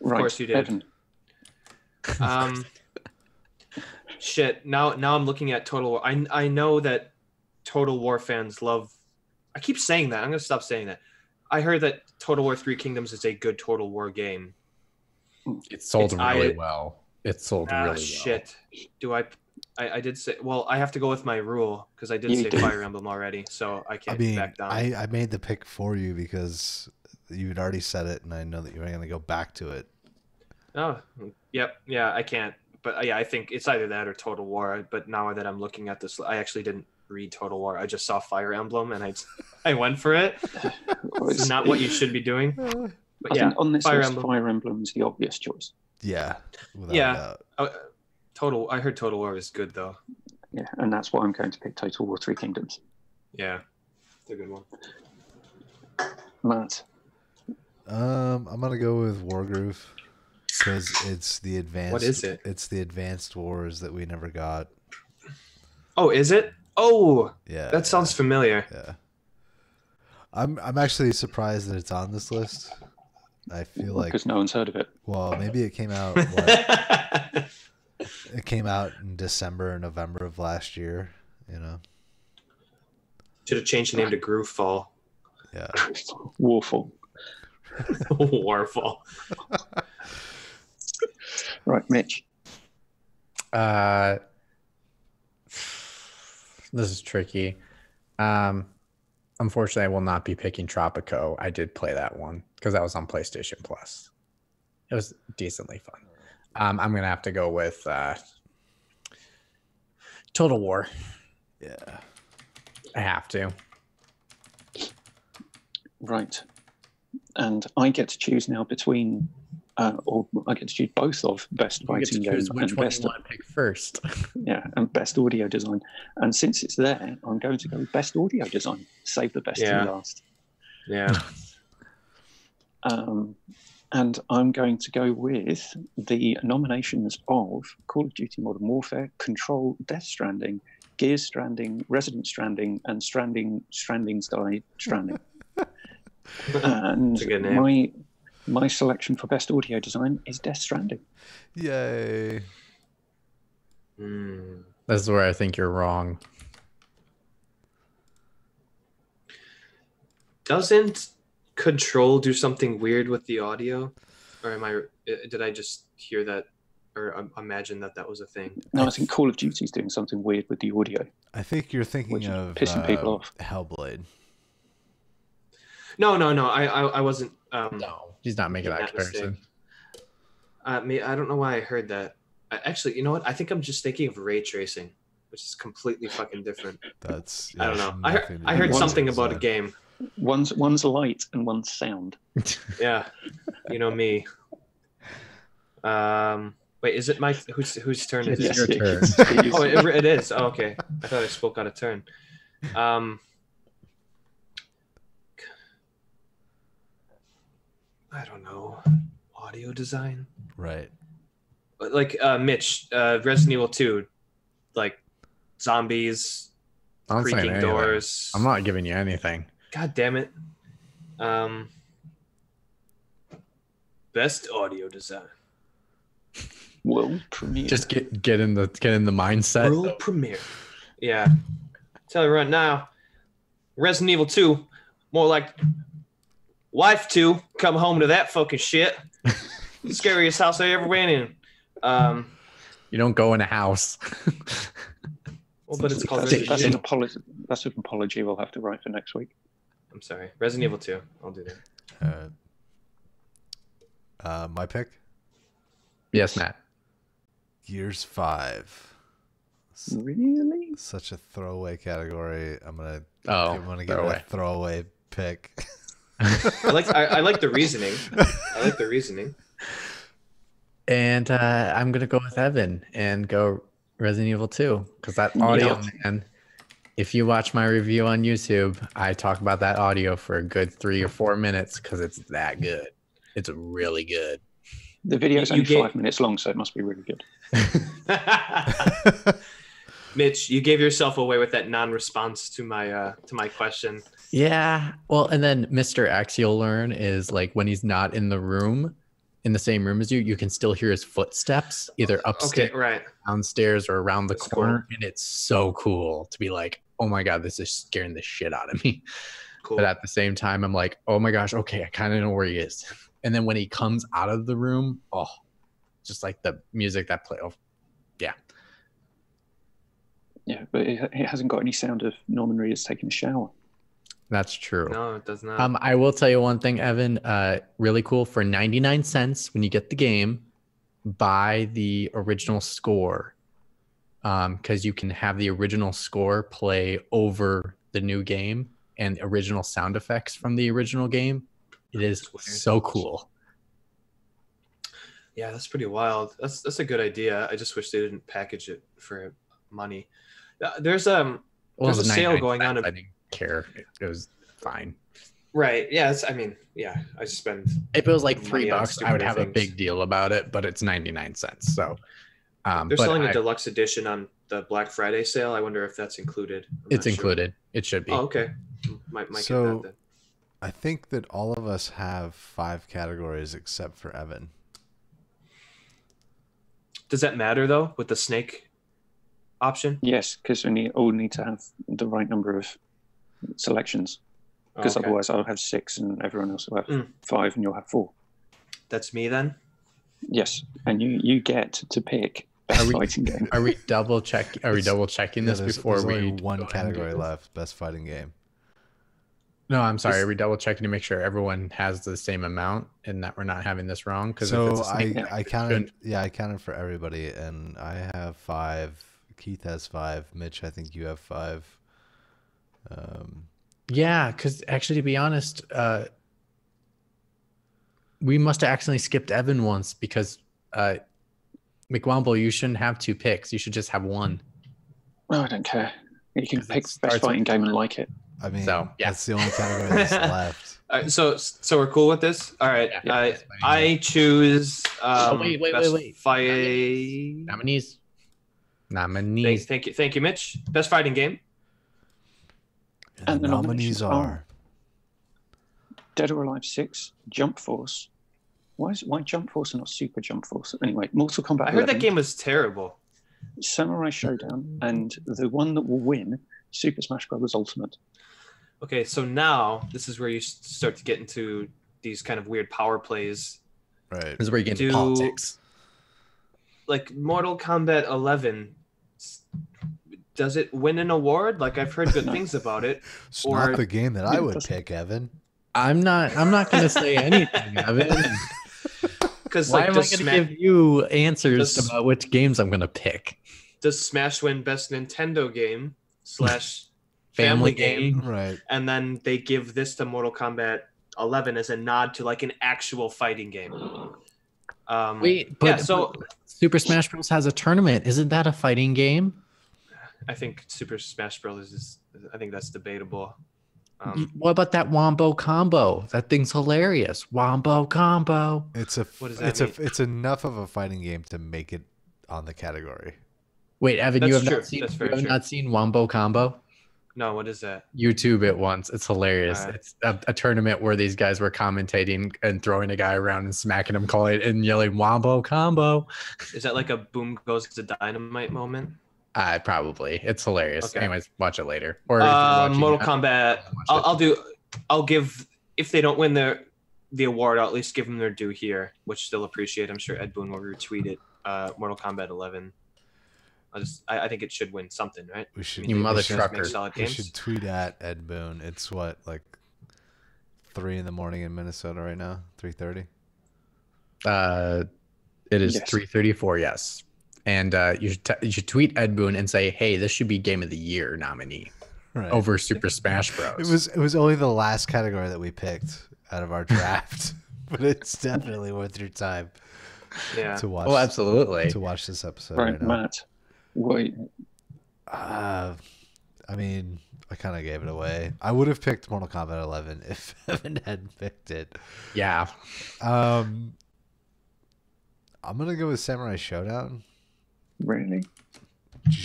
Right, of course you did. Evan. Shit. Now I'm looking at Total War. I know that Total War fans love. I keep saying that. I'm gonna stop saying that. I heard that Total War 3 Kingdoms is a good Total War game. It sold really well. It sold really well. Shit. Do I did say, well, I have to go with my rule because I did say Fire Emblem already, so I can't back down. I made the pick for you because you had already said it, and I know that you were going to go back to it. Oh, yep. Yeah, I can't but yeah, I think it's either that or Total War. But now that I'm looking at this, I actually didn't read Total War. I just saw Fire Emblem and I went for it. It's not what you should be doing. But I yeah, think on this Fire list, Emblem. Fire Emblem is the obvious choice. Yeah. Without Yeah. a doubt. I heard Total War is good though. Yeah, and that's why I'm going to pick Total War Three Kingdoms. Yeah, it's a good one. Matt. I'm gonna go with Wargroove because it's the advanced. What is it? It's the advanced wars that we never got. Oh, is it? Oh, Yeah. that sounds familiar. Yeah. I'm actually surprised that it's on this list. I feel like Because no one's heard of it. well, maybe it came out. It came out in December or November of last year. You know. Should have changed the name to Groovefall. Yeah. Warful. Warfall. Right, Mitch. This is tricky. Unfortunately, I will not be picking Tropico. I did play that one because that was on PlayStation Plus. It was decently fun. I'm gonna have to go with Total War. Yeah. I have to. Right. And I get to choose now between, or I get to choose both of best You get to fighting game choose which and one best, you want to pick first. yeah, and best audio design. And since it's there, I'm going to go with best audio design. Save the best Yeah. to last. Yeah. And I'm going to go with the nominations of Call of Duty Modern Warfare, Control, Death Stranding, Gears Stranding, Resident Stranding, and Stranding. And That's a good name. my selection for best audio design is Death Stranding. Yay. This is where I think you're wrong. Doesn't Control do something weird with the audio, or did I just hear that or imagine that was a thing? No, I think Call of Duty is doing something weird with the audio. I think you're thinking Which is of pissing people off. Hellblade. No. I wasn't. No, he's not making that that comparison. I don't know why I heard that. Actually, you know what? I think I'm just thinking of ray tracing, which is completely fucking different. That's I don't know. nothing to I do heard with something design. about a game. One's light and one's sound. Yeah, you know me. Wait, is it my whose turn is It's it? your turn. Oh, it is. Oh, okay. I thought I spoke out of turn. I don't know. Audio design? Right. Like Mitch, Resident Evil 2, like zombies, I'm not saying creaking anything. doors. I'm not giving you anything. God damn it. Best audio design. World premiere. Just get in the mindset. World premiere. Yeah. Tell you right now, Resident Evil 2, more like Wife 2, come home to that fucking shit. Scariest house I ever went in. You don't go in a house. Well, but it's called that's Resident an Evil. apology. That's an apology we'll have to write for next week. I'm sorry. Resident Evil 2. I'll do that. My pick? Yes, Matt. Gears 5. Really? Such a throwaway category. I'm gonna get throwaway. a throwaway pick. I like the reasoning. I like the reasoning. And I'm gonna go with Evan and go Resident Evil 2 because that audio, man. If you watch my review on YouTube, I talk about that audio for a good 3 or 4 minutes because it's that good. It's really good. The video's You only gave- 5 minutes long, so it must be really good. Mitch, you gave yourself away with that non-response to my question. Yeah. Well, and then Mr. X, you'll learn, is like when he's not in the room, in the same room as you, you can still hear his footsteps either upstairs, Okay, right. downstairs, or around the That's corner. And it's so cool to be like, oh my God, this is scaring the shit out of me. Cool. But at the same time, I'm like, oh my gosh, okay, I kind of know where he is. And then when he comes out of the room, oh, just like the music that play. Oh, yeah. Yeah, but it hasn't got any sound of Norman Reedus taking a shower. That's true. No, it does not. I will tell you one thing, Evan. Really cool. For 99 cents when you get the game, buy the original score, because you can have the original score play over the new game and original sound effects from the original game. It is so cool. Yeah, that's pretty wild. That's a good idea. I just wish they didn't package it for money. There's a sale going on. I didn't care. It was fine. Right. Yeah. I mean, yeah. I spend. If it was like $3, I would have a big deal about it. But it's 99 cents. So they're selling a deluxe edition on the Black Friday sale. I wonder if that's included. It's included. It should be. Oh, okay. Might get that then. I think that all of us have 5 categories except for Evan. Does that matter though with the snake option? Yes, because we all need to have the right number of selections. Because otherwise I'll have 6 and everyone else will have 5 and you'll have 4. That's me then? Yes. And you get to pick best fighting game. Are we double checking this before there's we only one category left, best fighting game. No, I'm sorry. Are we double checking to make sure everyone has the same amount and that we're not having this wrong? So I counted for everybody, and I have 5. Keith has 5. Mitch, I think you have 5. Yeah, because actually, to be honest, we must have accidentally skipped Evan once because McWomble, you shouldn't have 2 picks. You should just have 1. Oh, I don't care. You can pick best fighting game and like it. I mean, that's the only category that's left. All right, so we're cool with this. All right, yeah, I choose. Wait. Fight nominees. Thank you, Mitch. Best fighting game. And the nominees are Dead or Alive 6, Jump Force. Why Jump Force and not Super Jump Force? Anyway, Mortal Kombat 11. I heard that game was terrible. Samurai Showdown, and the one that will win, Super Smash Bros. Ultimate. Okay, so now this is where you start to get into these kind of weird power plays. Right. This is where you get into politics. Like Mortal Kombat 11, does it win an award? Like I've heard good things about it. It's not the game that I would pick, Evan. I'm not going to say anything, Evan. Because why am I going to give you answers about which games I'm going to pick? Does Smash win best Nintendo game / family game? Right. And then they give this to Mortal Kombat 11 as a nod to like an actual fighting game. So Super Smash Bros. Has a tournament. Isn't that a fighting game? I think Super Smash Bros. I think that's debatable. What about that Wombo combo? That thing's hilarious. Wombo combo. It's enough of a fighting game to make it on the category. Wait, Evan, you have not seen Wombo combo? No, what is that? YouTube it once. It's hilarious. Right. It's a tournament where these guys were commentating and throwing a guy around and smacking him, calling it and yelling Wombo combo. Is that like a boom goes to dynamite moment? Probably. It's hilarious. Okay. Anyways, watch it later. Or Mortal Kombat. I'll give, if they don't win the award, I'll at least give them their due here, which they'll appreciate. I'm sure Ed Boon will retweet it. Mortal Kombat 11. I think it should win something, right? We should. You mother trucker. We should tweet at Ed Boon. It's what, like 3 a.m. in Minnesota right now. 3:30. It is 3:34. Yes, and you should tweet Ed Boon and say, "Hey, this should be Game of the Year nominee over Super Smash Bros." It was only the last category that we picked out of our draft, but it's definitely worth your time. Yeah. To watch. Oh, absolutely. To watch this episode. Right, Matt. Wait. I mean, I kind of gave it away. I would have picked Mortal Kombat 11 if Evan hadn't picked it. Yeah. I'm gonna go with Samurai Showdown. Really?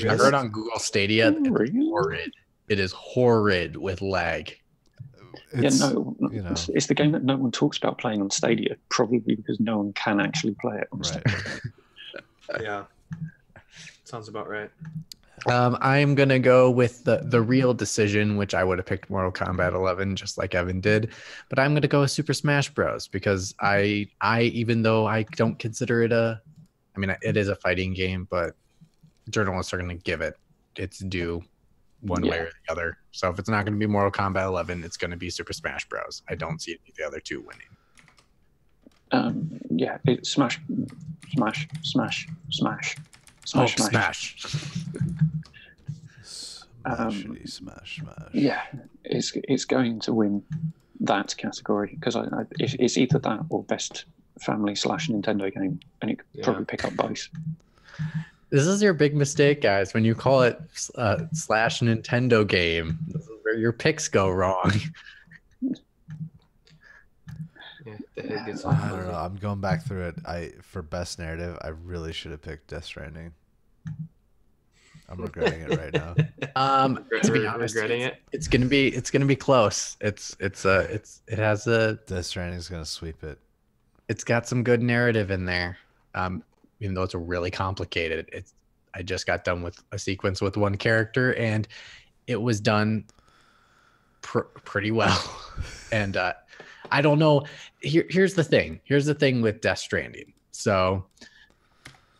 I heard on Google Stadia. It's horrid. It is horrid with lag. It's the game that no one talks about playing on Stadia, probably because no one can actually play it on Stadia. Yeah. Sounds about right. I'm going to go with the real decision, which I would have picked Mortal Kombat 11, just like Evan did. But I'm going to go with Super Smash Bros. Because I even though I don't consider it it is a fighting game, but journalists are going to give it its due one way or the other. So if it's not going to be Mortal Kombat 11, it's going to be Super Smash Bros. I don't see the other two winning. Yeah, it's smash, smash, smash, smash, smash, smash. Smash. Yeah, it's going to win that category because it's either that or best family / Nintendo game, and it could probably pick up both. This is your big mistake, guys. When you call it / Nintendo game, this is where your picks go wrong. I don't know. I'm going back through it. For best narrative, I really should have picked Death Stranding. I'm regretting it right now. To be honest, it's gonna be close. It has a Death Stranding's gonna sweep it. It's got some good narrative in there. Even though it's really complicated. I just got done with a sequence with one character, and it was done pretty well. And I don't know. Here's the thing. Here's the thing with Death Stranding. So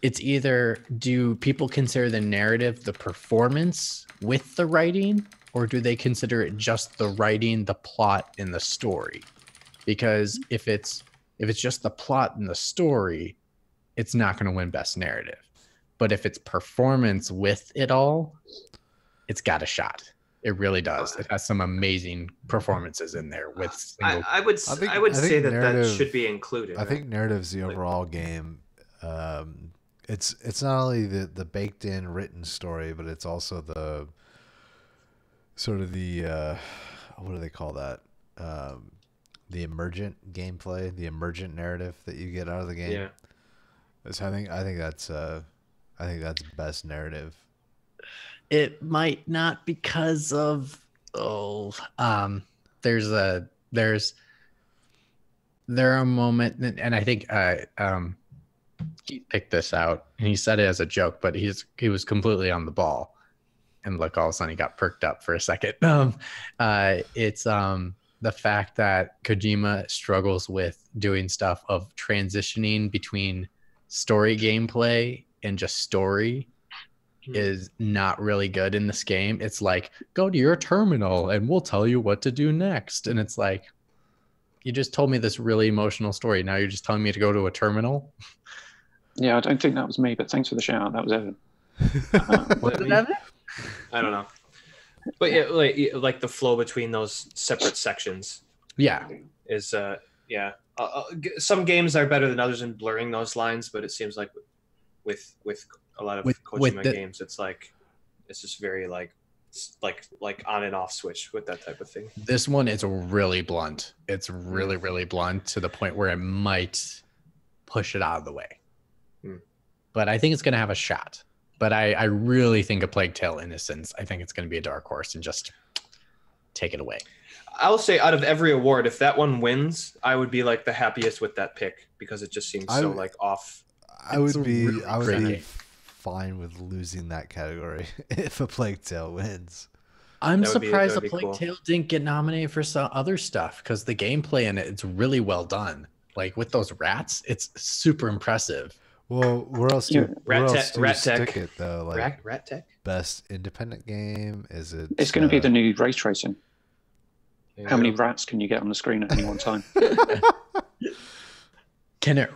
it's either, do people consider the narrative the performance with the writing, or do they consider it just the writing, the plot, and the story? Because if it's just the plot and the story, it's not going to win best narrative. But if it's performance with it all, it's got a shot. It really does. It has some amazing performances in there. With I would say that should be included. I think narrative's the overall game. It's not only the baked in written story, but it's also the sort of the what do they call that? The emergent gameplay, the emergent narrative that you get out of the game. Yeah. So I think that's best narrative. It might not, because of there are a moment, and I think he picked this out and he said it as a joke, but he was completely on the ball, and look, all of a sudden he got perked up for a second. It's the fact that Kojima struggles with doing stuff of transitioning between story gameplay and just story is not really good in this game. It's like, go to your terminal and we'll tell you what to do next. And it's like, you just told me this really emotional story. Now you're just telling me to go to a terminal? Yeah, I don't think that was me, but thanks for the shout out. That was Evan. Was it Evan? I don't know. But yeah, like the flow between those separate sections. Yeah. Is some games are better than others in blurring those lines, but it seems like with a lot of Kojima games, it's just very like on and off switch with that type of thing. This one is really blunt. It's really, really blunt to the point where it might push it out of the way. But I think it's going to have a shot. But I really think A Plague Tale: Innocence, I think it's going to be a dark horse and just take it away. I'll say, out of every award, if that one wins, I would be like the happiest with that pick, because it just seems so like off. I would be fine with losing that category if A Plague Tale wins. I'm surprised A Plague Tale didn't get nominated for some other stuff, because the gameplay in it's really well done. Like with those rats, it's super impressive. Well, where else do you stick it though? Like Rat Tech? Best independent game? Is it? It's going to be the new race tracing. How many rats can you get on the screen at any one time? Can it?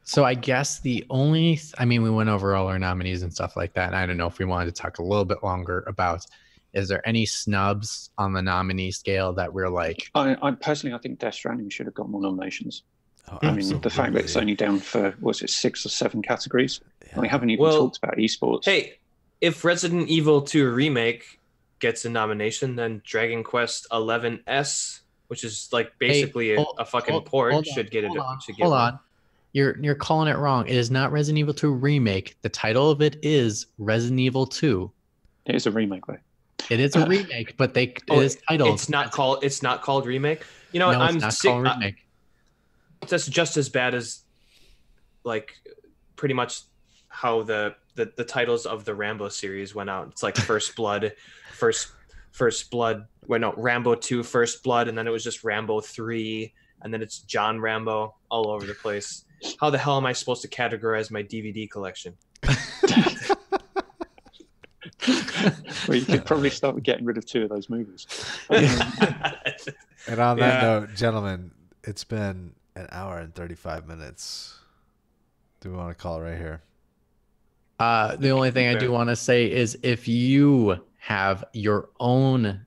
So I guess we went over all our nominees and stuff like that. And I don't know if we wanted to talk a little bit longer about, is there any snubs on the nominee scale that we're like? I personally, I think Death Stranding should have got more nominations. Oh, I mean, the fact that it's only down for, 6 or 7 categories. Yeah. We haven't even talked about esports. Hey, if Resident Evil 2 Remake gets a nomination, then Dragon Quest 11S, which is like basically a fucking port, should get it. Hold on. You're calling it wrong. It is not Resident Evil 2 Remake. The title of it is Resident Evil 2. It is a remake, though. It is a remake, but it is titled. It's not called remake. You know, no, it's not called remake. That's just as bad as, like, pretty much how the titles of the Rambo series went out. It's like First Blood, Rambo 2 First Blood, and then it was just Rambo 3, and then it's John Rambo all over the place. How the hell am I supposed to categorize my DVD collection? Well, you could probably start with getting rid of 2 of those movies. And on that note, gentlemen, it's been an hour and 35 minutes. Do we want to call it right here? The only thing I do want to say is if you have your own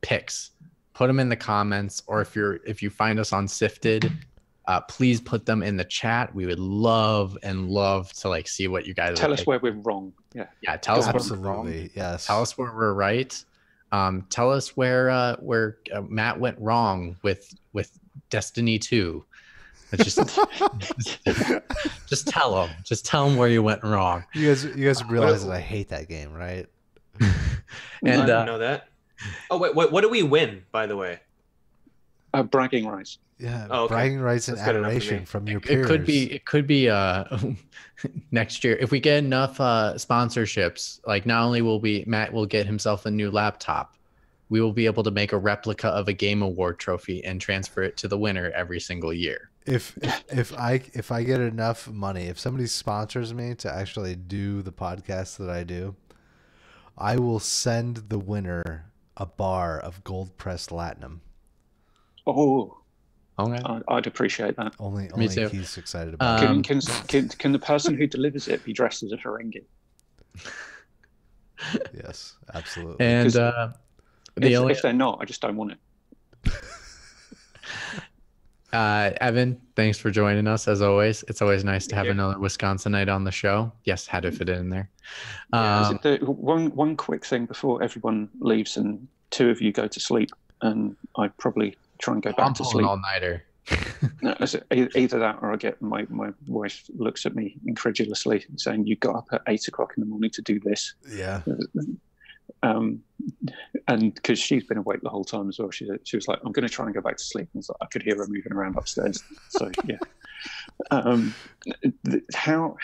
picks, put them in the comments, or if you find us on Sifted, please put them in the chat. We would love to like see what you guys tell us where we're wrong. Yeah, tell us Absolutely. where we're wrong. Yes. Tell us where we're right. Tell us where Matt went wrong with Destiny 2. Just tell him. Just tell him where you went wrong. You guys realize that I hate that game, right? And I didn't know that. Oh wait, what do we win, by the way? Bragging rights. Yeah, Oh, okay. bragging rights and That's good enough for adoration me. from your peers. It could be next year if we get enough sponsorships. Like not only will Matt will get himself a new laptop, we will be able to make a replica of a game award trophy and transfer it to the winner every single year. If I get enough money, if somebody sponsors me to actually do the podcast that I do, I will send the winner a bar of gold pressed latinum. Oh, Okay. I'd appreciate that. Only too. he's excited about it. Can the person who delivers it be dressed as a Ferengi? Yes, absolutely. And if they're not, I just don't want it. Evan, thanks for joining us as always. It's always nice to have another Wisconsinite on the show. Yes, had to fit it in there. One quick thing before everyone leaves and two of you go to sleep, and I probably try and go back to sleep. All-nighter. No, either that or I get my wife looks at me incredulously saying, "You got up at 8 o'clock in the morning to do this." Yeah. And because she's been awake the whole time as well, she was like, "I'm going to try and go back to sleep." And I could hear her moving around upstairs. So yeah. How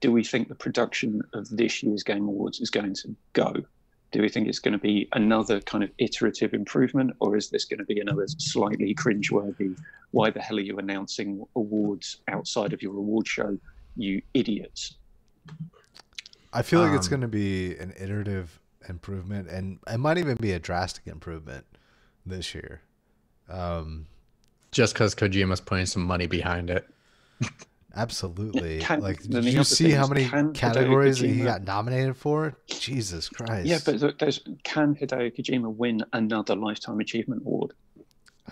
do we think the production of this year's Game Awards is going to go? Do we think it's going to be another kind of iterative improvement, or is this going to be another slightly cringeworthy, why the hell are you announcing awards outside of your award show, you idiots? I feel like it's going to be an iterative improvement, and it might even be a drastic improvement this year. Just because Kojima's putting some money behind it. Absolutely. Did you see how many categories that he got nominated for? Jesus Christ. Yeah, but can Hideo Kojima win another Lifetime Achievement Award?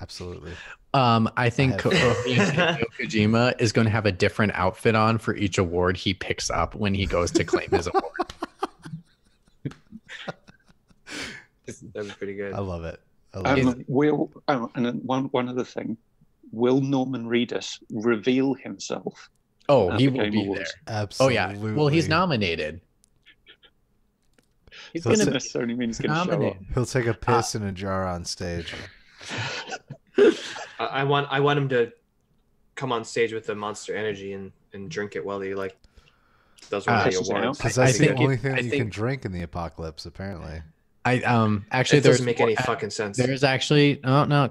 Absolutely. I think Hideo Kojima is going to have a different outfit on for each award he picks up when he goes to claim his award. That was pretty good. I love it. And one other thing. Will Norman Reedus reveal himself? Oh, he will be there. Absolutely. Oh, yeah. Well, he's nominated. He's going to necessarily mean he's going to show up. He'll take a piss in a jar on stage. I want him to come on stage with the Monster Energy and drink it while he does one of the awards. Because that's the only thing that you can drink in the apocalypse, apparently. Actually, it doesn't make any fucking sense. There's actually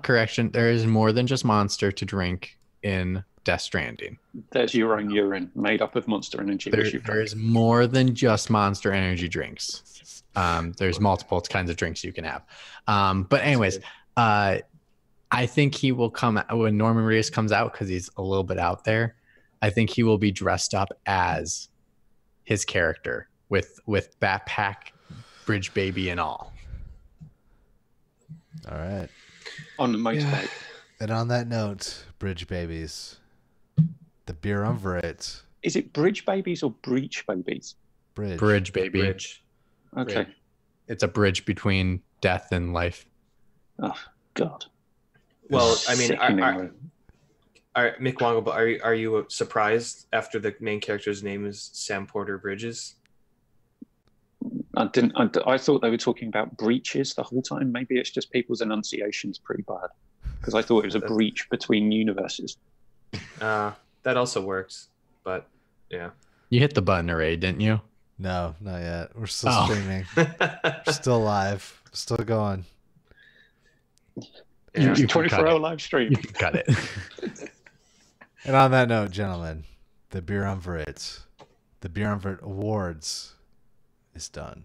correction. There is more than just Monster to drink in Death Stranding. There's your own urine made up of Monster Energy. There's more than just Monster Energy drinks. There's multiple kinds of drinks you can have. But anyways, I think he will come when Norman Reedus comes out because he's a little bit out there. I think he will be dressed up as his character with backpack, bridge baby, and all. All right. On the motorbike. And on that note, bridge babies, the Beerumverate. Is it bridge babies or breach babies? Bridge baby. Bridge. Okay. It's a bridge between death and life. Oh God. Well, I mean, Mick Wongle, are you surprised after the main character's name is Sam Porter Bridges? I thought they were talking about breaches the whole time. Maybe it's just people's enunciation's pretty bad. Because I thought it was a breach between universes. That also works, but yeah. You hit the button already, didn't you? No, not yet. We're still streaming. We're still live. Still going. Yeah. 24-hour live stream. Got it. And on that note, gentlemen, the Beerumverate Awards is done.